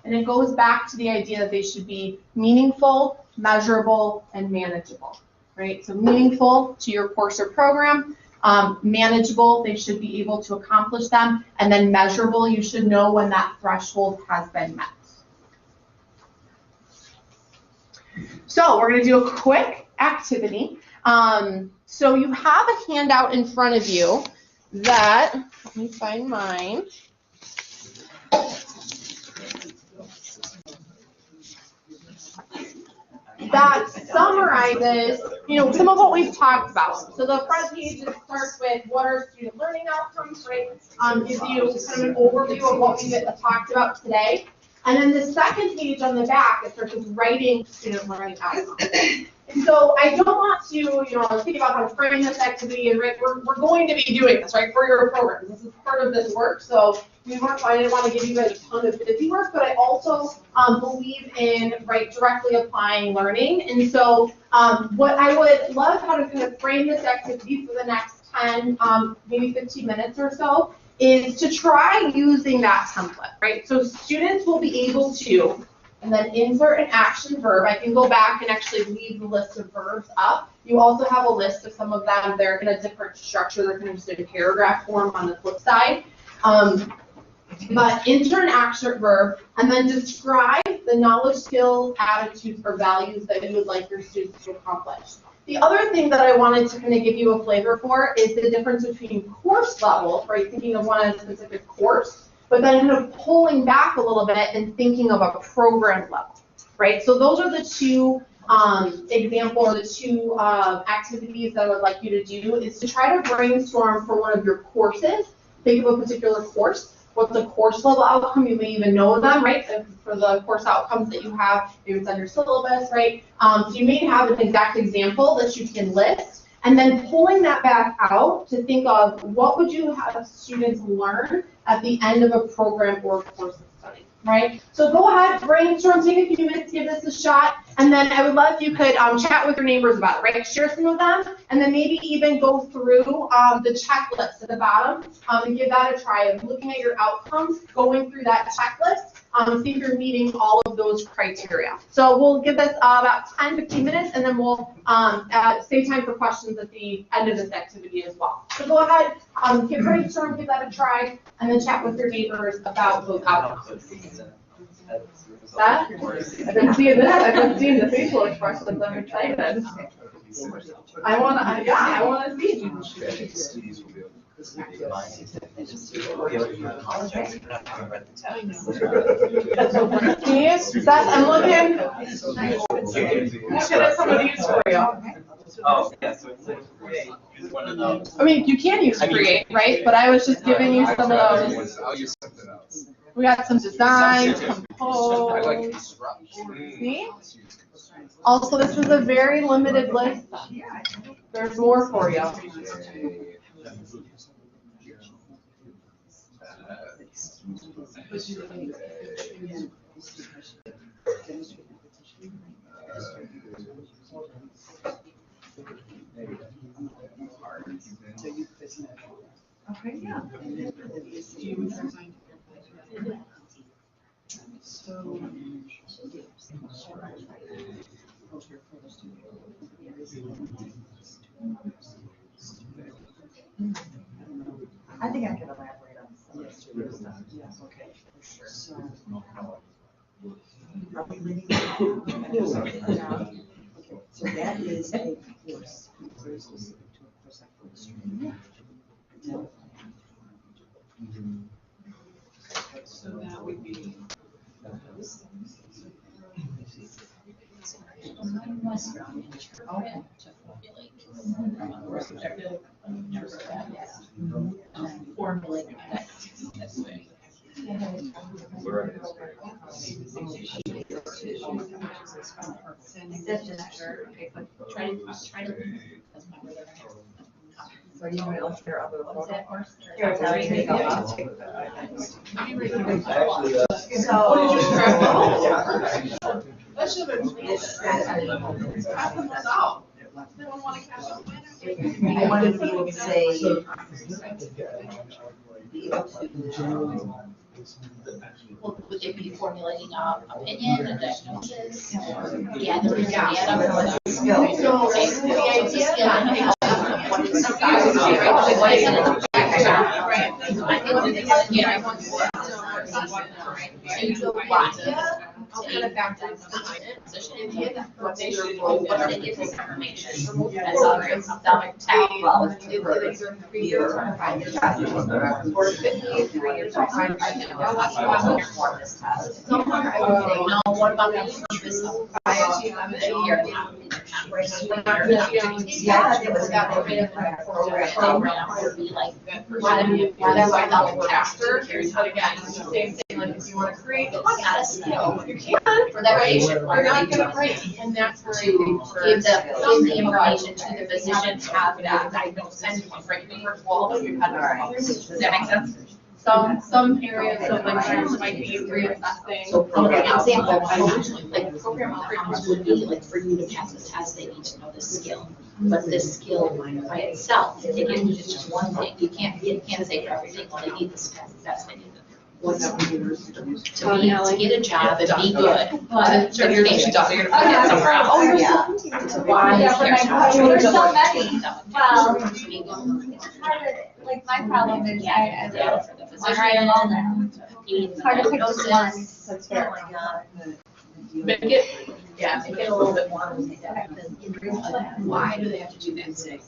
And it goes back to the idea that they should be meaningful, measurable, and manageable, right? So meaningful to your course or program, manageable, they should be able to accomplish them, and then measurable, you should know when that threshold has been met. So we're going to do a quick activity. So you have a handout in front of you that, let me find mine. That summarizes, some of what we've talked about. So the front page starts with what are student learning outcomes, right? Gives you kind of an overview of what we talked about today. And then the second page on the back, it starts with writing student learning outcomes. And so I don't want to, think about how to frame this activity, and right, we're going to be doing this, right, for your program. This is part of this work, so I didn't want to give you guys a ton of busy work, but I also believe in, right, directly applying learning. And so what I would love how to kind of frame this activity for the next 10, maybe 15 minutes or so, is to try using that template, right? So students will be able to, and then insert an action verb. I can go back and actually leave the list of verbs up. You also have a list of some of them. They're in a different structure. They're kind of just in paragraph form on the flip side. But insert an action verb, and then describe the knowledge, skills, attitudes, or values that you would like your students to accomplish. The other thing that I wanted to kind of give you a flavor for is the difference between course level, right, thinking of one as a specific course, but then kind of pulling back a little bit and thinking of a program level, right? So those are the two examples, or the two activities that I would like you to do, is to try to brainstorm for one of your courses. Think of a particular course. What's the course level outcome? You may even know them, right? So for the course outcomes that you have, maybe it's on your syllabus, right? So you may have an exact example that you can list, and then pulling that back out to think of what would you have students learn at the end of a program or course study, right? So go ahead, brainstorm, take a few minutes, give this a shot, and then I would love if you could chat with your neighbors about it, right? Share some of them, and then maybe even go through the checklist at the bottom and give that a try of looking at your outcomes, going through that checklist, see if you're meeting all of those criteria. So we'll give this about 10, 15 minutes, and then we'll save time for questions at the end of this activity as well. So go ahead, brainstorm, give that a try, and then chat with your neighbors about those outcomes. That? I've been seeing this. I've been seeing the facial expressions. I'm excited. I want to see. I'm looking. Looking at some of these for you. Oh, yeah, so it's create. Use one of those. I mean, you can use create, right? But I was just giving you some of those. I'll use something else. We got some design, I compose. like construct. See? Also, this is a very limited list. There's more for you. Okay, yeah. So. I think I can elaborate on some of this. Yes, okay, for sure. So, are we ready? Okay, so that is a course. Very specific to a course like chemistry. So that would be. Formulate this way. So you want to share other What's that course? Here, tell me. That should have been. Pass them out. They don't want to catch up. I wanted to be able to say, be able to, Would they be formulating an opinion, a diagnosis, gathering data? skills. So the idea What is the skill? What is it in the background? Right. I think that, yeah, I'll put it back down. what they should, what they give this information. That's all right, academic tech. Well, It's either 3 years or 5 years. Or 50, 3 years or 5 years. for this test. Somewhere I would say, no, what about the purpose of Yeah, it was that program would be like, That's why Untitled Chapter, but again, same thing, like if you wanna create, not a skill, you can, for that patient. you're not gonna write, and that's where I think for. Give the information to the physician, have that diagnosis, and right before 12, you had. Does that make sense? Some areas of like might be reassessing. So program example, like program outcomes would be like for you to pass the test, they need to know this skill. But this skill by itself, they give you just one thing, you can't say for everything, well, they need this test, that's what they need. To get a job and be good, but certification doesn't, you're gonna put it somewhere else. Oh, you're Yeah. so. Why? There's so many. Well, Well. like my problem is I For the I write them all physician. down. It's Hard to pick just one that's fair. Make it, make it a little bit more. Why do they have to do that? Say,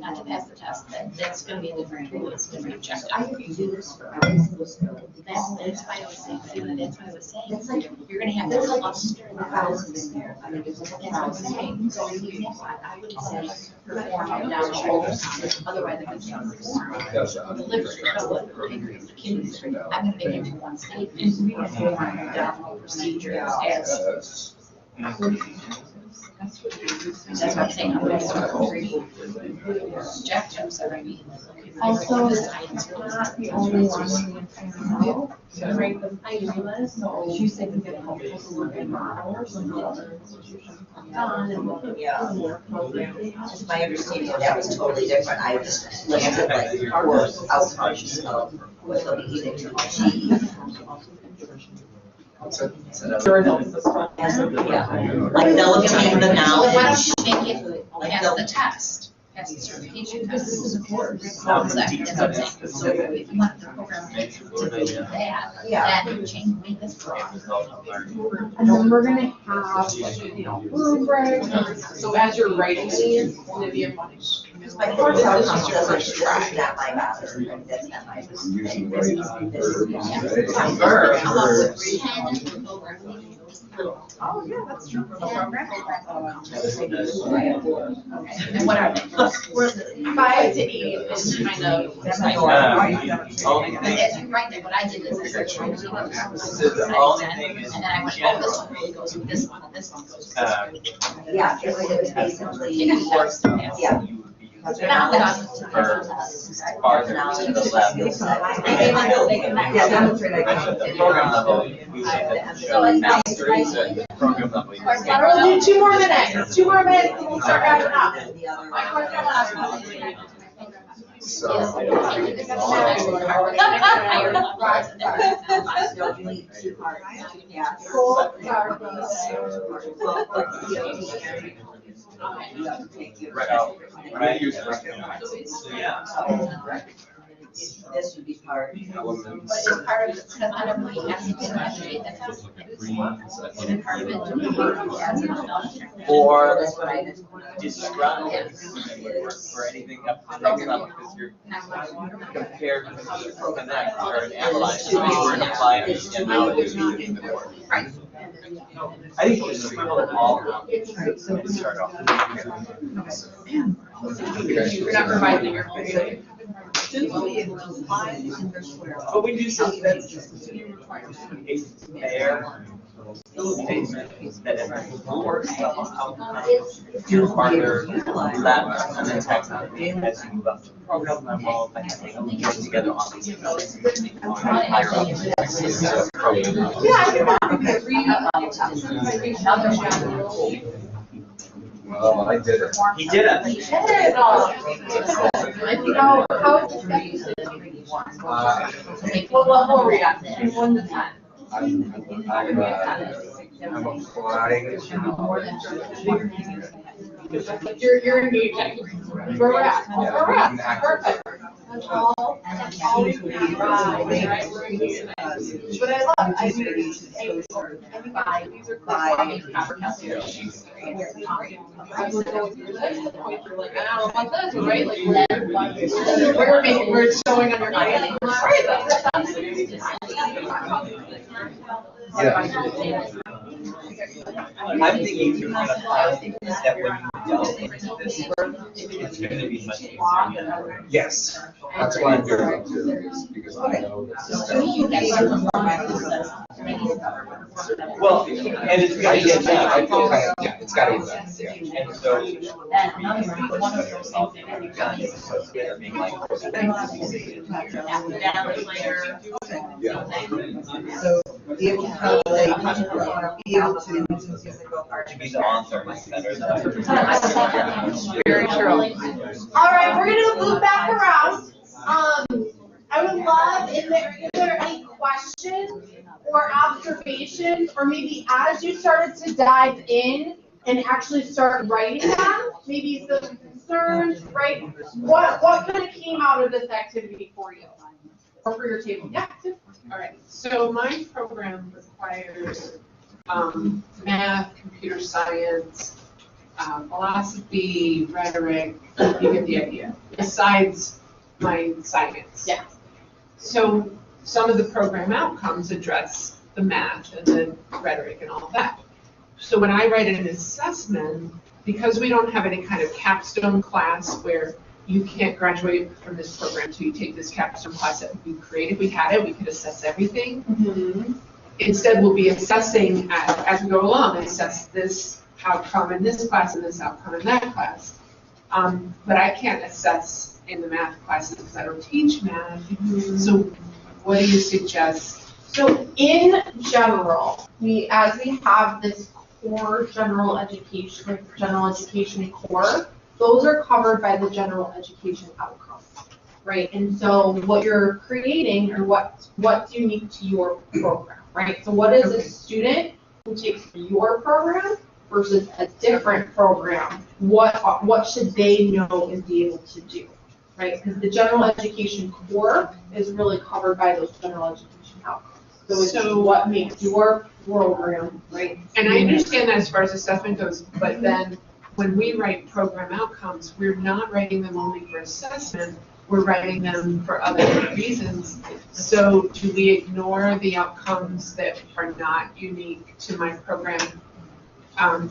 not to pass the test, that's gonna be a different tool, it's gonna be objective. I can do this for every single skill. That's why I was saying, that's why I was saying, you're gonna have There's to like cluster the thousands in there. I mean, there's like That's what I'm saying, so if you have, I would say, perform down the shoulders, otherwise it gets perform. The liver, the pancreas, the kidneys, I'm gonna make it in one statement, perform down procedures as. That's what I'm saying, I'm gonna start reading objectives, I mean. Also, this item's we're not the only one in the entire world to rate the list, so she said we get helpful to look at models and what other institutions have done and look at Yeah. more programs. It's my understanding that was totally different. I was looking at like course outcomes of what they'll be needing to achieve. Yeah, like they'll obtain the So why knowledge. don't you make it pass the test, pass the certification test? This is a course. Exactly, that's what I'm saying. So if you want the program to do that, Yeah. then change, make this program. And then we're gonna have, rubrics. So as you're writing these, Olivia, Because my course outcomes doesn't, this is not my master, that's not my. Come up with 10 programs. Oh, yeah, that's true. Program. And what are they? 5 to 8 is kind of. That's my But as you write that, what I did is I started writing So the only thing is and then I went, oh, this one really goes with this one, and this one goes with this one. Yeah, it was basically, Yeah. you would be Not using that for farther to the left. Yeah, demonstrate I At the program level, we would have to So show it's mastery, so at the program level. you would say- We'll do 2 more minutes, 2 more minutes, and we'll start wrapping up. The other Right. So, yeah. This would be part. But it's part of it, because I don't really have to evaluate the test. And part of it. Or That's what I did. disrupt for anything up to the next level, because you're compared to connect or analyze, so you were to apply it and now it's using the board. Right. I think we'll just scribble it all out to start off. you're not revising your. But we do some that's it's fair. Statements that enforce some outcomes to partner left and then text out as you move up to program level, but having get together on these notes. Higher up. So program level. Yeah, I can read. Well, I did it. He did it. You did it all. How is the study? What level are we at? From 1 to 10? I'm applying. You're engaging. Where we're at. Where we're at. Perfect. That's all we can do. Right. We're engaging. But I love, I mean, these are I would go through this, the point you're like, I don't know about this, right? Like, we're showing on your face. I'm thinking too, that when you delve into this, it's gonna be much easier. Yes, that's why I'm doing it too, because I know Well, and it's gotta get done. yeah, it's gotta be done, yeah. And so. Being like. So be able to calculate, be able to. To be the author is better than. Very true. All right, we're gonna move back around. I would love, is there any questions or observations, or maybe as you started to dive in and actually start writing them, maybe some concerns, right? What kind of came out of this activity for you? Or for your table? Yeah. All right, so my program requires math, computer science, philosophy, rhetoric, you get the idea, besides my science. Yeah. So some of the program outcomes address the math and the rhetoric and all of that. So when I write an assessment, because we don't have any kind of capstone class where you can't graduate from this program until you take this capstone class that we created. If we had it, we could assess everything. Mm-hmm. Instead, we'll be assessing as we go along, assess this outcome in this class and this outcome in that class. But I can't assess in the math classes because I don't teach math. Mm-hmm. So what do you suggest? So in general, as we have this core general education core, those are covered by the general education outcomes, right? And so what you're creating or what's unique to your program, right? So what is a student who takes your program versus a different program? What should they know and be able to do, right? Because the general education core is really covered by those general education outcomes. So it's what makes your program, right? And I understand that as far as assessment goes, but then when we write program outcomes, we're not writing them only for assessment, we're writing them for other reasons. So do we ignore the outcomes that are not unique to my program?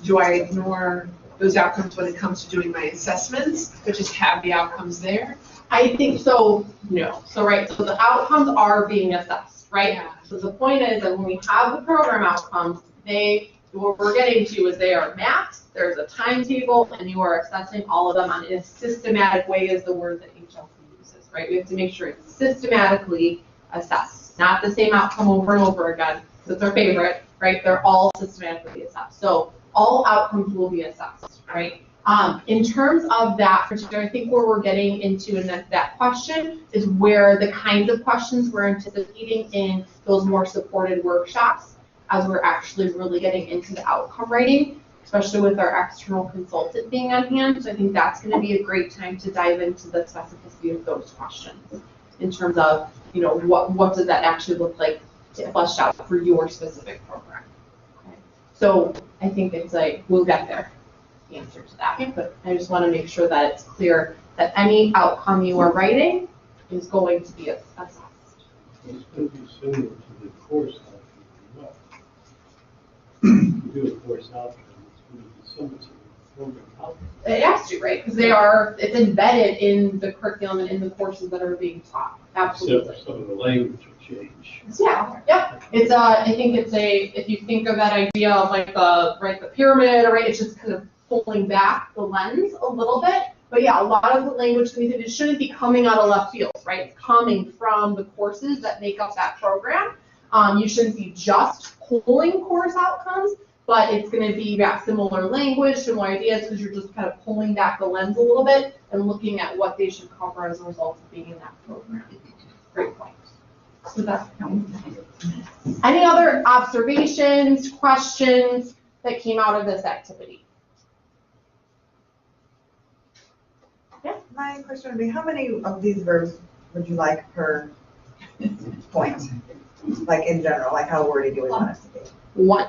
Do I ignore those outcomes when it comes to doing my assessments, but just have the outcomes there? I think so, no. So the outcomes are being assessed, right? Yeah. So the point is that when we have the program outcomes, what we're getting to is they are mapped, there's a timetable, and you are assessing all of them in a systematic way is the word that HLC uses, right? We have to make sure it's systematically assessed, not the same outcome over and over again, because it's our favorite, right? They're all systematically assessed. So all outcomes will be assessed, right? In terms of that particular, I think where we're getting into in that question is where the kinds of questions we're anticipating in those more supported workshops as we're actually really getting into the outcome writing, especially with our external consultant being on hand. So I think that's going to be a great time to dive into the specificity of those questions in terms of, what does that actually look like fleshed out for your specific program. Okay. So I think it's we'll get there, the answer to that. But I just want to make sure that it's clear that any outcome you are writing is going to be assessed. It's going to be similar to the course outcome as well. You do a course outcome, it's going to be similar to the program outcome. It has to, right? Because it's embedded in the curriculum and in the courses that are being taught. Absolutely. Except some of the language will change. Yeah. It's I think it's if you think of that idea of the pyramid, right? It's just kind of pulling back the lens a little bit. But yeah, a lot of the language it shouldn't be coming out of left field, right? It's coming from the courses that make up that program. You shouldn't be just pulling course outcomes, but it's gonna be similar language, similar ideas, because you're just kind of pulling back the lens a little bit and looking at what they should cover as a result of being in that program. Great point. So that's any other observations, questions that came out of this activity? My question would be, how many of these verbs would you like per point? Like in general, like how wordy do we want us to be? One.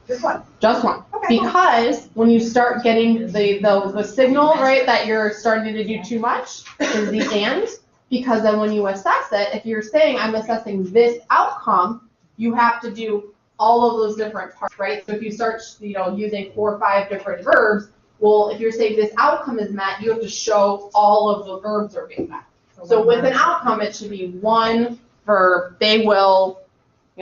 Just one? Just one. Okay. Because when you start getting the signal, right, that you're starting to do too much is the and, because then when you assess it, if you're saying I'm assessing this outcome, you have to do all of those different parts, right? So if you start, using 4 or 5 different verbs, well, if you're saying this outcome is met, you have to show all of the verbs are being met. So with an outcome, it should be one verb. They will,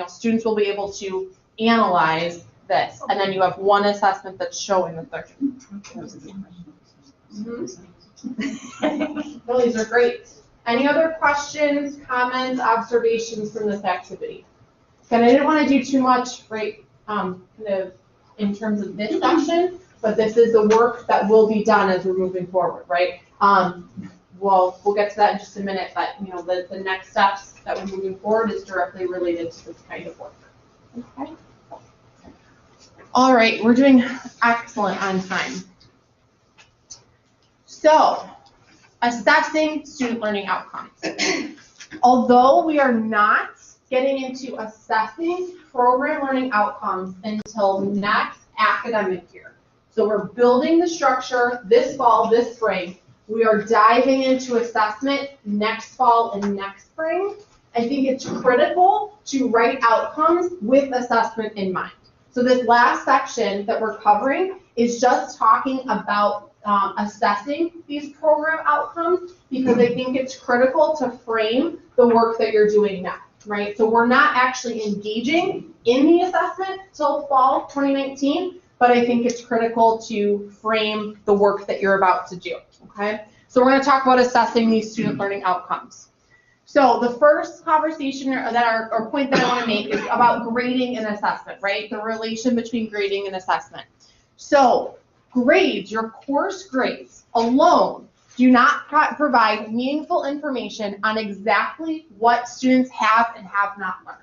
students will be able to analyze this, and then you have one assessment that's showing that they're. Well, these are great. Any other questions, comments, observations from this activity? And I didn't want to do too much, right, kind of in terms of this section, but this is the work that will be done as we're moving forward, right? We'll get to that in just a minute, but the next steps that we're moving forward is directly related to this kind of work. Okay. All right, we're doing excellent on time. So, assessing student learning outcomes. Although we are not getting into assessing program learning outcomes until next academic year. So we're building the structure this fall, this spring. We are diving into assessment next fall and next spring. I think it's critical to write outcomes with assessment in mind. So this last section that we're covering is just talking about assessing these program outcomes, because I think it's critical to frame the work that you're doing now, right? So we're not actually engaging in the assessment till fall 2019, but I think it's critical to frame the work that you're about to do, okay? So we're going to talk about assessing these student learning outcomes. So the first conversation or point that I want to make is about grading and assessment, right? The relation between grading and assessment. So grades, your course grades alone, do not provide meaningful information on exactly what students have and have not learned.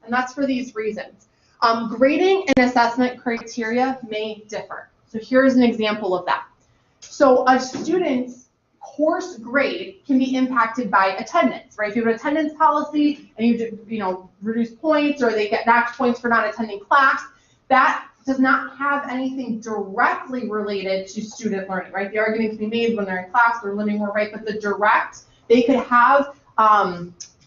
And that's for these reasons. Grading and assessment criteria may differ. So here's an example of that. So a student's course grade can be impacted by attendance, right? If you have an attendance policy and you reduce points, or they get knocked points for not attending class, that does not have anything directly related to student learning, right? The argument can be made when they're in class, they're learning more, right? But the direct, they could have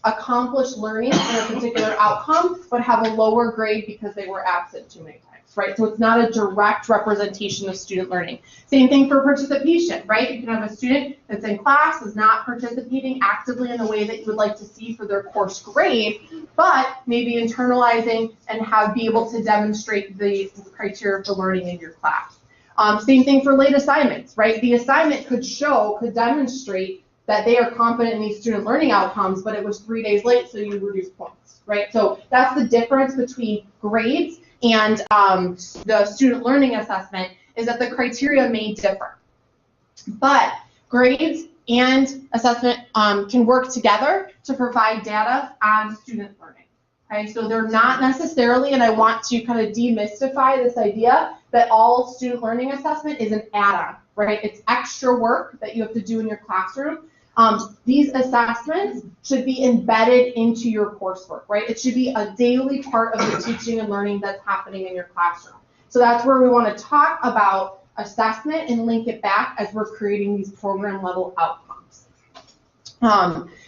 accomplished learning in a particular outcome, but have a lower grade because they were absent too many times, right? So it's not a direct representation of student learning. Same thing for participation, right? You can have a student that's in class, is not participating actively in the way that you would like to see for their course grade, but maybe internalizing and be able to demonstrate the criteria of the learning in your class. Same thing for late assignments, right? The assignment could demonstrate that they are confident in these student learning outcomes, but it was 3 days late, so you reduce points, right? So that's the difference between grades and the student learning assessment, is that the criteria may differ. But grades and assessment can work together to provide data on student learning. Okay, so they're not necessarily, and I want to kind of demystify this idea that all student learning assessment is an add-on, right? It's extra work that you have to do in your classroom. These assessments should be embedded into your coursework, right? It should be a daily part of the teaching and learning that's happening in your classroom. So that's where we want to talk about assessment and link it back as we're creating these program level outcomes.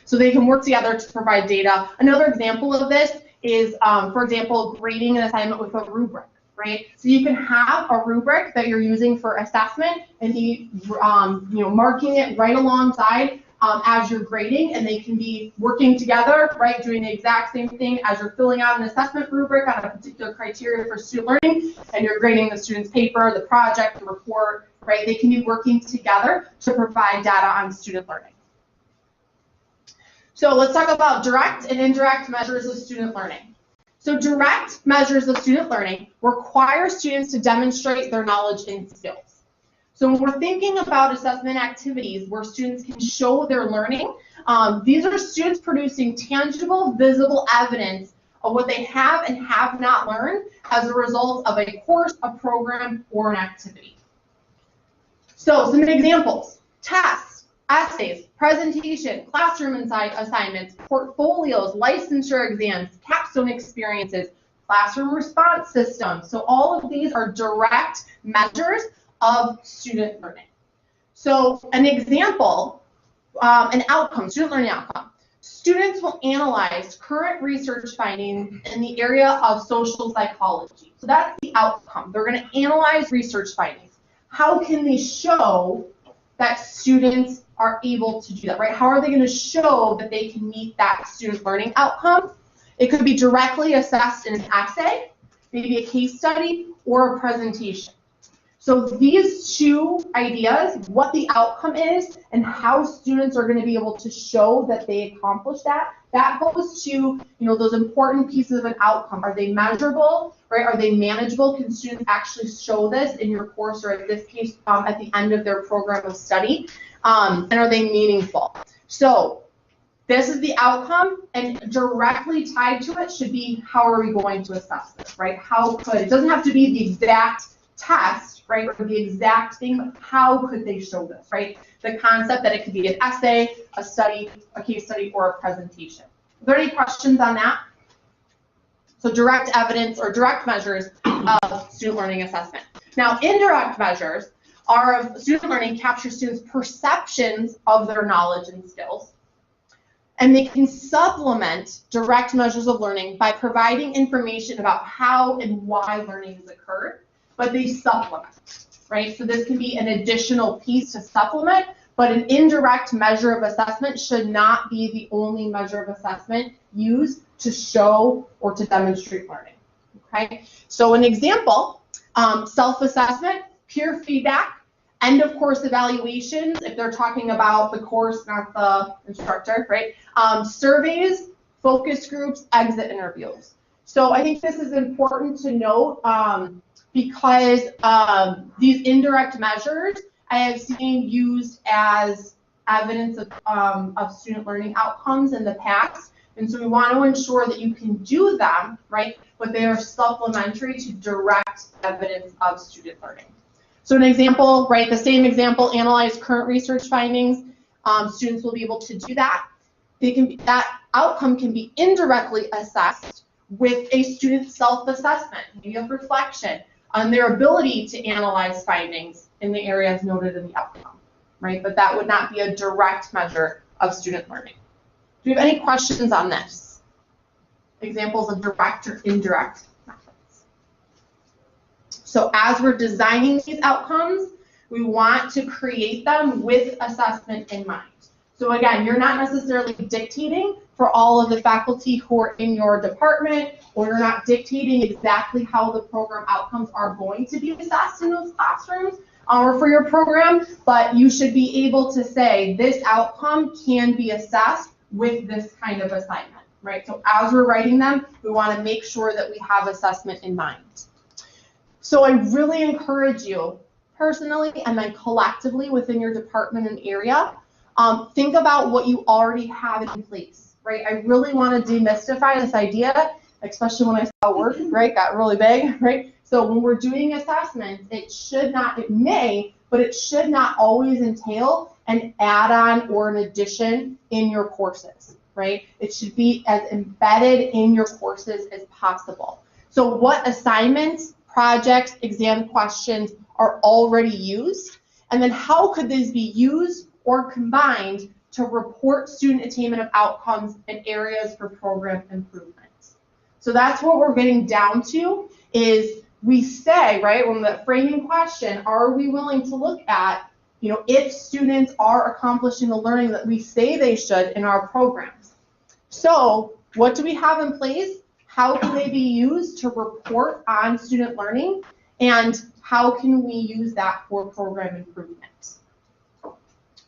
So they can work together to provide data. Another example of this is, for example, grading an assignment with a rubric, right? So you can have a rubric that you're using for assessment and be marking it right alongside as you're grading, and they can be working together, right, doing the exact same thing as you're filling out an assessment rubric on a particular criteria for student learning, and you're grading the student's paper, the project, the report, right? They can be working together to provide data on student learning. So let's talk about direct and indirect measures of student learning. So direct measures of student learning require students to demonstrate their knowledge and skills. So when we're thinking about assessment activities where students can show their learning, these are students producing tangible, visible evidence of what they have and have not learned as a result of a course, a program, or an activity. So some examples: tests, essays, presentation, classroom assignments, portfolios, licensure exams, capstone experiences, classroom response systems. So all of these are direct measures of student learning. So an example, an outcome, student learning outcome. Students will analyze current research findings in the area of social psychology. So that's the outcome. They're going to analyze research findings. How can they show that students are able to do that, right? How are they going to show that they can meet that student learning outcome? It could be directly assessed in an essay, maybe a case study, or a presentation. So these two ideas, what the outcome is and how students are going to be able to show that they accomplish that, that goes to, those important pieces of an outcome. Are they measurable, right? Are they manageable? Can students actually show this in your course, or in this case, at the end of their program of study? And are they meaningful? So this is the outcome, and directly tied to it should be, how are we going to assess this, right? How could, it doesn't have to be the exact test, right, or the exact thing, but how could they show this, right? The concept that it could be an essay, a study, a case study, or a presentation. Are there any questions on that? So direct evidence or direct measures of student learning assessment. Now, indirect measures are of student learning capture students' perceptions of their knowledge and skills, and they can supplement direct measures of learning by providing information about how and why learning has occurred, but they supplement, right? So this can be an additional piece to supplement, but an indirect measure of assessment should not be the only measure of assessment used to show or to demonstrate learning, okay? So an example, self-assessment, peer feedback, end of course evaluations, if they're talking about the course, not the instructor, right? Surveys, focus groups, exit interviews. So I think this is important to note because these indirect measures I have seen used as evidence of student learning outcomes in the past. And so we want to ensure that you can do them, right? But they are supplementary to direct evidence of student learning. So an example, right, the same example, analyze current research findings. Students will be able to do that. That outcome can be indirectly assessed with a student's self-assessment, maybe of reflection on their ability to analyze findings in the areas noted in the outcome, right? But that would not be a direct measure of student learning. Do you have any questions on this? Examples of direct or indirect methods. So as we're designing these outcomes, we want to create them with assessment in mind. So again, you're not necessarily dictating for all of the faculty who are in your department, or you're not dictating exactly how the program outcomes are going to be assessed in those classrooms or for your program, but you should be able to say this outcome can be assessed with this kind of assignment, right? So as we're writing them, we want to make sure that we have assessment in mind. So I really encourage you personally and then collectively within your department and area, think about what you already have in place, right? I really want to demystify this idea, especially when I saw work, right, got really big, right? So when we're doing assessments, it may, but it should not always entail an add-on or an addition in your courses, right? It should be as embedded in your courses as possible. So what assignments, projects, exam questions are already used, and then how could these be used or combined to report student attainment of outcomes and areas for program improvement. So that's what we're getting down to is we say, right, when the framing question, are we willing to look at, if students are accomplishing the learning that we say they should in our programs? So what do we have in place? How can they be used to report on student learning? And how can we use that for program improvement?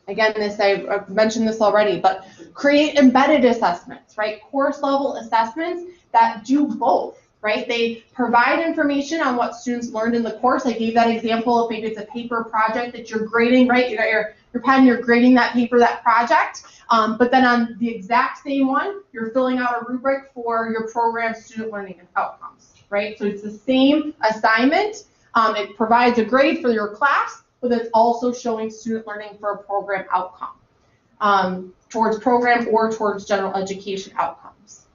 Again, I've mentioned this already, but Create embedded assessments, right? Course level assessments that do both, right? They provide information on what students learned in the course. I gave that example of maybe it's a paper project that you're grading, right? You got your pen, you're grading that paper, that project. But then on the exact same one, you're filling out a rubric for your program student learning and outcomes, right? So it's the same assignment. It provides a grade for your class, but it's also showing student learning for a program outcome, towards program or towards general education outcomes.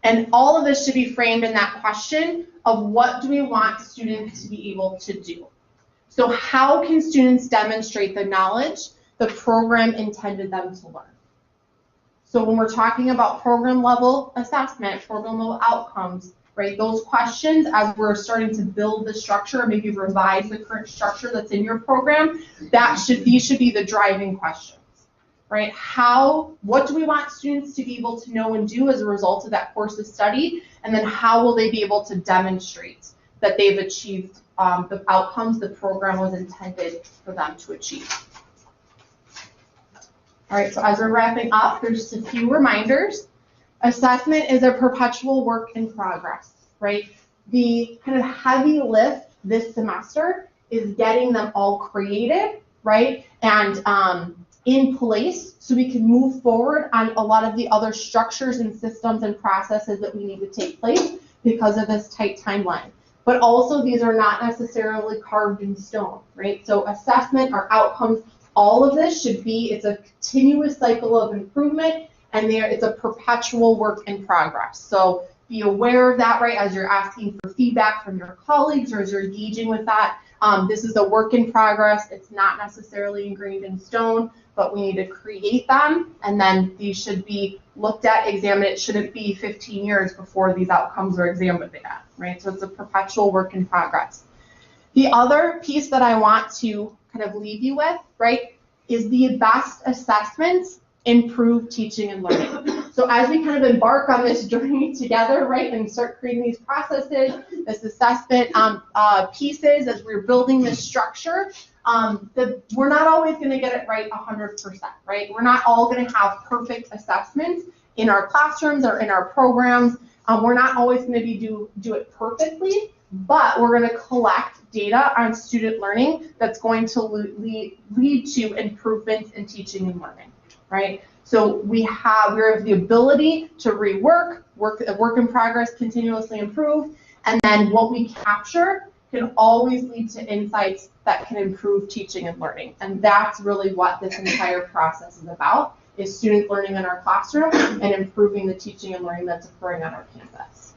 And all of this should be framed in that question of what do we want students to be able to do? So how can students demonstrate the knowledge the program intended them to learn? So when we're talking about program level assessment, program level outcomes, right, those questions as we're starting to build the structure, or maybe revise the current structure that's in your program, these should be the driving questions, right? What do we want students to be able to know and do as a result of that course of study? And then how will they be able to demonstrate that they've achieved the outcomes the program was intended for them to achieve? All right, so as we're wrapping up, there's just a few reminders. Assessment is a perpetual work in progress, right? The kind of heavy lift this semester is getting them all created, right? And in place so we can move forward on a lot of the other structures and systems and processes that we need to take place because of this tight timeline. But also these are not necessarily carved in stone, right? So assessment or outcomes, all of this it's a continuous cycle of improvement, and it's a perpetual work in progress. So be aware of that, right, as you're asking for feedback from your colleagues or as you're engaging with that. This is a work in progress. It's not necessarily engraved in stone, but we need to create them, and then these should be looked at, examined. It shouldn't be 15 years before these outcomes are examined at, right? So it's a perpetual work in progress. The other piece that I want to kind of leave you with, right, is the best assessments improve teaching and learning. So as we kind of embark on this journey together, right, and start creating these processes, this assessment pieces, as we're building this structure, we're not always going to get it right 100%, right? We're not all going to have perfect assessments in our classrooms or in our programs. We're not always going to do it perfectly, but we're going to collect data on student learning that's going to lead to improvements in teaching and learning, right? So we have the ability to rework, work in progress, continuously improve, and then what we capture can always lead to insights that can improve teaching and learning. And that's really what this entire process is about, is student learning in our classroom and improving the teaching and learning that's occurring on our campus.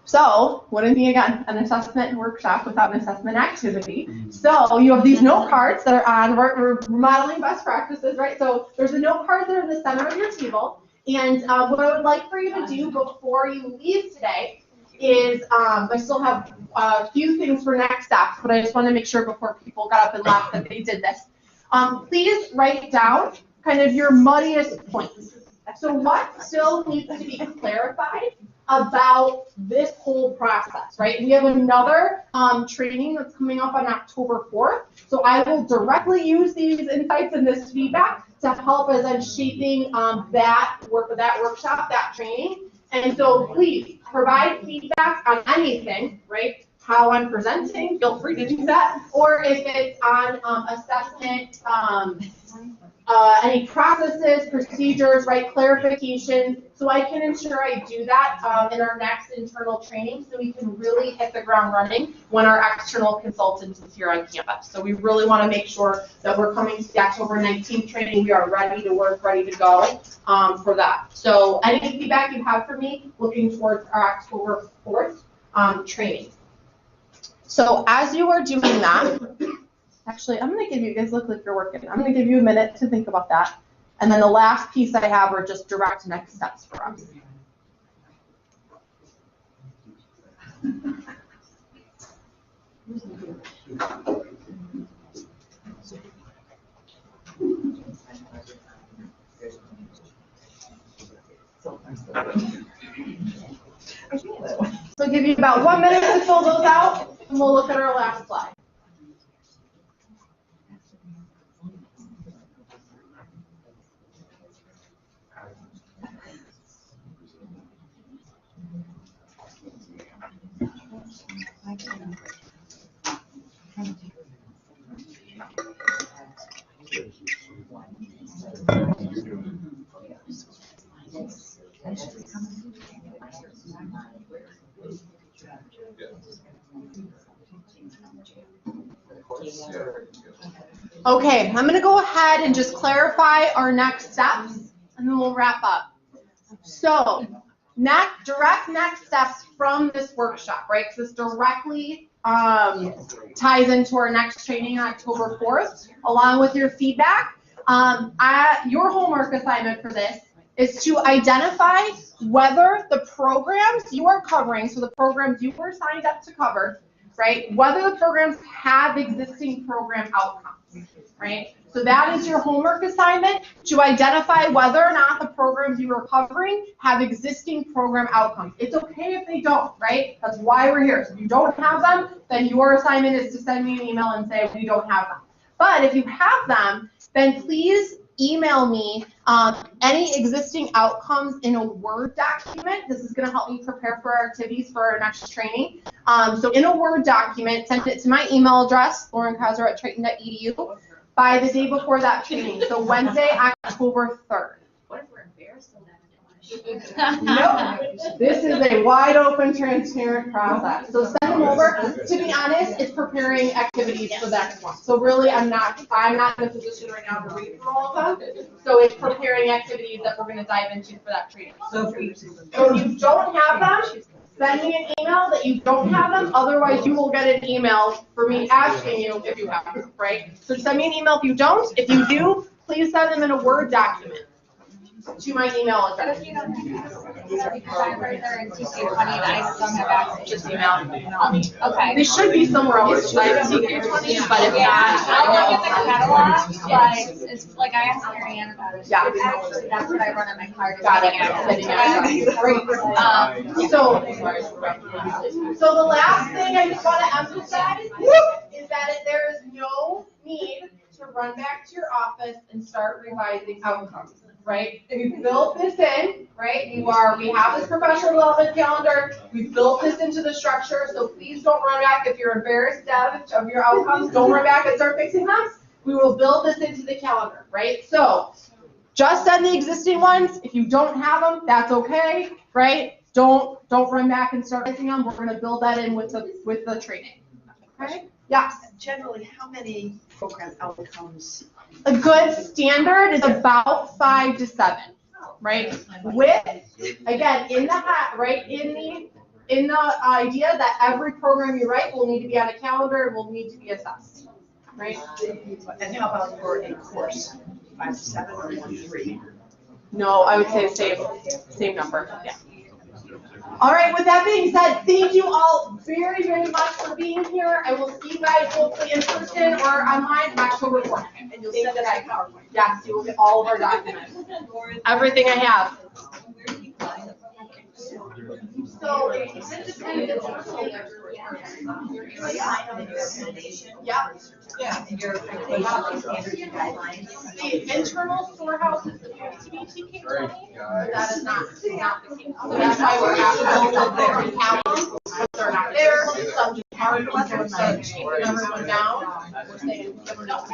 So, wouldn't be, again, an assessment workshop without an assessment activity. So, you have these note cards that are on, we're modeling best practices, right? So, there's the note cards that are in the center of your table. And what I would like for you to do before you leave today is, I still have a few things for next steps, but I just want to make sure before people got up and left that they did this. Please write down kind of your muddiest points. So what still needs to be clarified about this whole process, right? We have another training that's coming up on October 4th. So I will directly use these insights and this feedback to help as I'm shaping that workshop, that training. And so please provide feedback on anything, right? How I'm presenting, feel free to do that. Or if it's on assessment, any processes, procedures, right, clarifications, so I can ensure I do that in our next internal training so we can really hit the ground running when our external consultant is here on campus. So we really want to make sure that we're coming to the October 19th training, we are ready to work, ready to go for that. So any feedback you have for me looking towards our October 4th training. So as you are doing that, actually, I'm going to give you guys look like you're working. I'm going to give you a minute to think about that. And then the last piece I have are just direct next steps for us. So I'll give you about 1 minute to fill those out, and we'll look at our last slide. Okay, I'm gonna go ahead and just clarify our next steps, and then we'll wrap up. So, direct next steps from this workshop, right? Because this directly ties into our next training on October 4th, along with your feedback. Your homework assignment for this is to identify whether the programs you are covering, so the programs you were signed up to cover, right, whether the programs have existing program outcomes, right? So that is your homework assignment, to identify whether or not the programs you are covering have existing program outcomes. It's okay if they don't, right? That's why we're here. So if you don't have them, then your assignment is to send me an email and say, we don't have them. But if you have them, then please email me any existing outcomes in a Word document. This is going to help me prepare for our activities for our next training. So in a Word document, send it to my email address, laurenkaiser@triton.edu, by the day before that training, so Wednesday, October 3rd. What if we're embarrassed of that? Nope. This is a wide open, transparent process. So send them over. To be honest, it's preparing activities for that one. So really, I'm not in a position right now to read through all of them. So it's preparing activities that we're going to dive into for that training. So if you don't have them, send me an email that you don't have them. Otherwise, you will get an email for me asking you if you have them, right? So send me an email if you don't. If you do, please send them in a Word document to my email address. If you don't have Just email. Okay. They should be somewhere else. I have TK20, but if not, I'll look at the catalog, but it's like I asked Marianne about it. Yeah. Actually, that's what I run on my card. Got it. Great. So the last thing I just want to emphasize is that there is no need to run back to your office and start revising outcomes, right? We built this in, right? We have this professional development calendar. We built this into the structure, so please don't run back. If you're embarrassed of your outcomes, don't run back and start fixing them. We will build this into the calendar, right? So just send the existing ones. If you don't have them, that's okay, right? Don't run back and start fixing them. We're going to build that in with the training. Okay? Yes. Generally, how many program outcomes? A good standard is about 5 to 7, right? With, again, in the idea that every program you write will need to be on a calendar and will need to be assessed, right? And how about for a course? 5 to 7 or 1 to 3? No, I would say same number. Yeah. All right, with that being said, thank you all very, very much for being here. I will see you guys hopefully in person or online October 4th. And you'll send us a PowerPoint. Yes, you will get all of our documents. Everything I have. So, Yeah. And your accreditation standards and guidelines. The internal storehouse is supposed to be TK20, but that is not the case. So that's why we're asking them to have them, but they're not there. Some just aren't, some start taking everyone down. We're saying, no.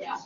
Yeah.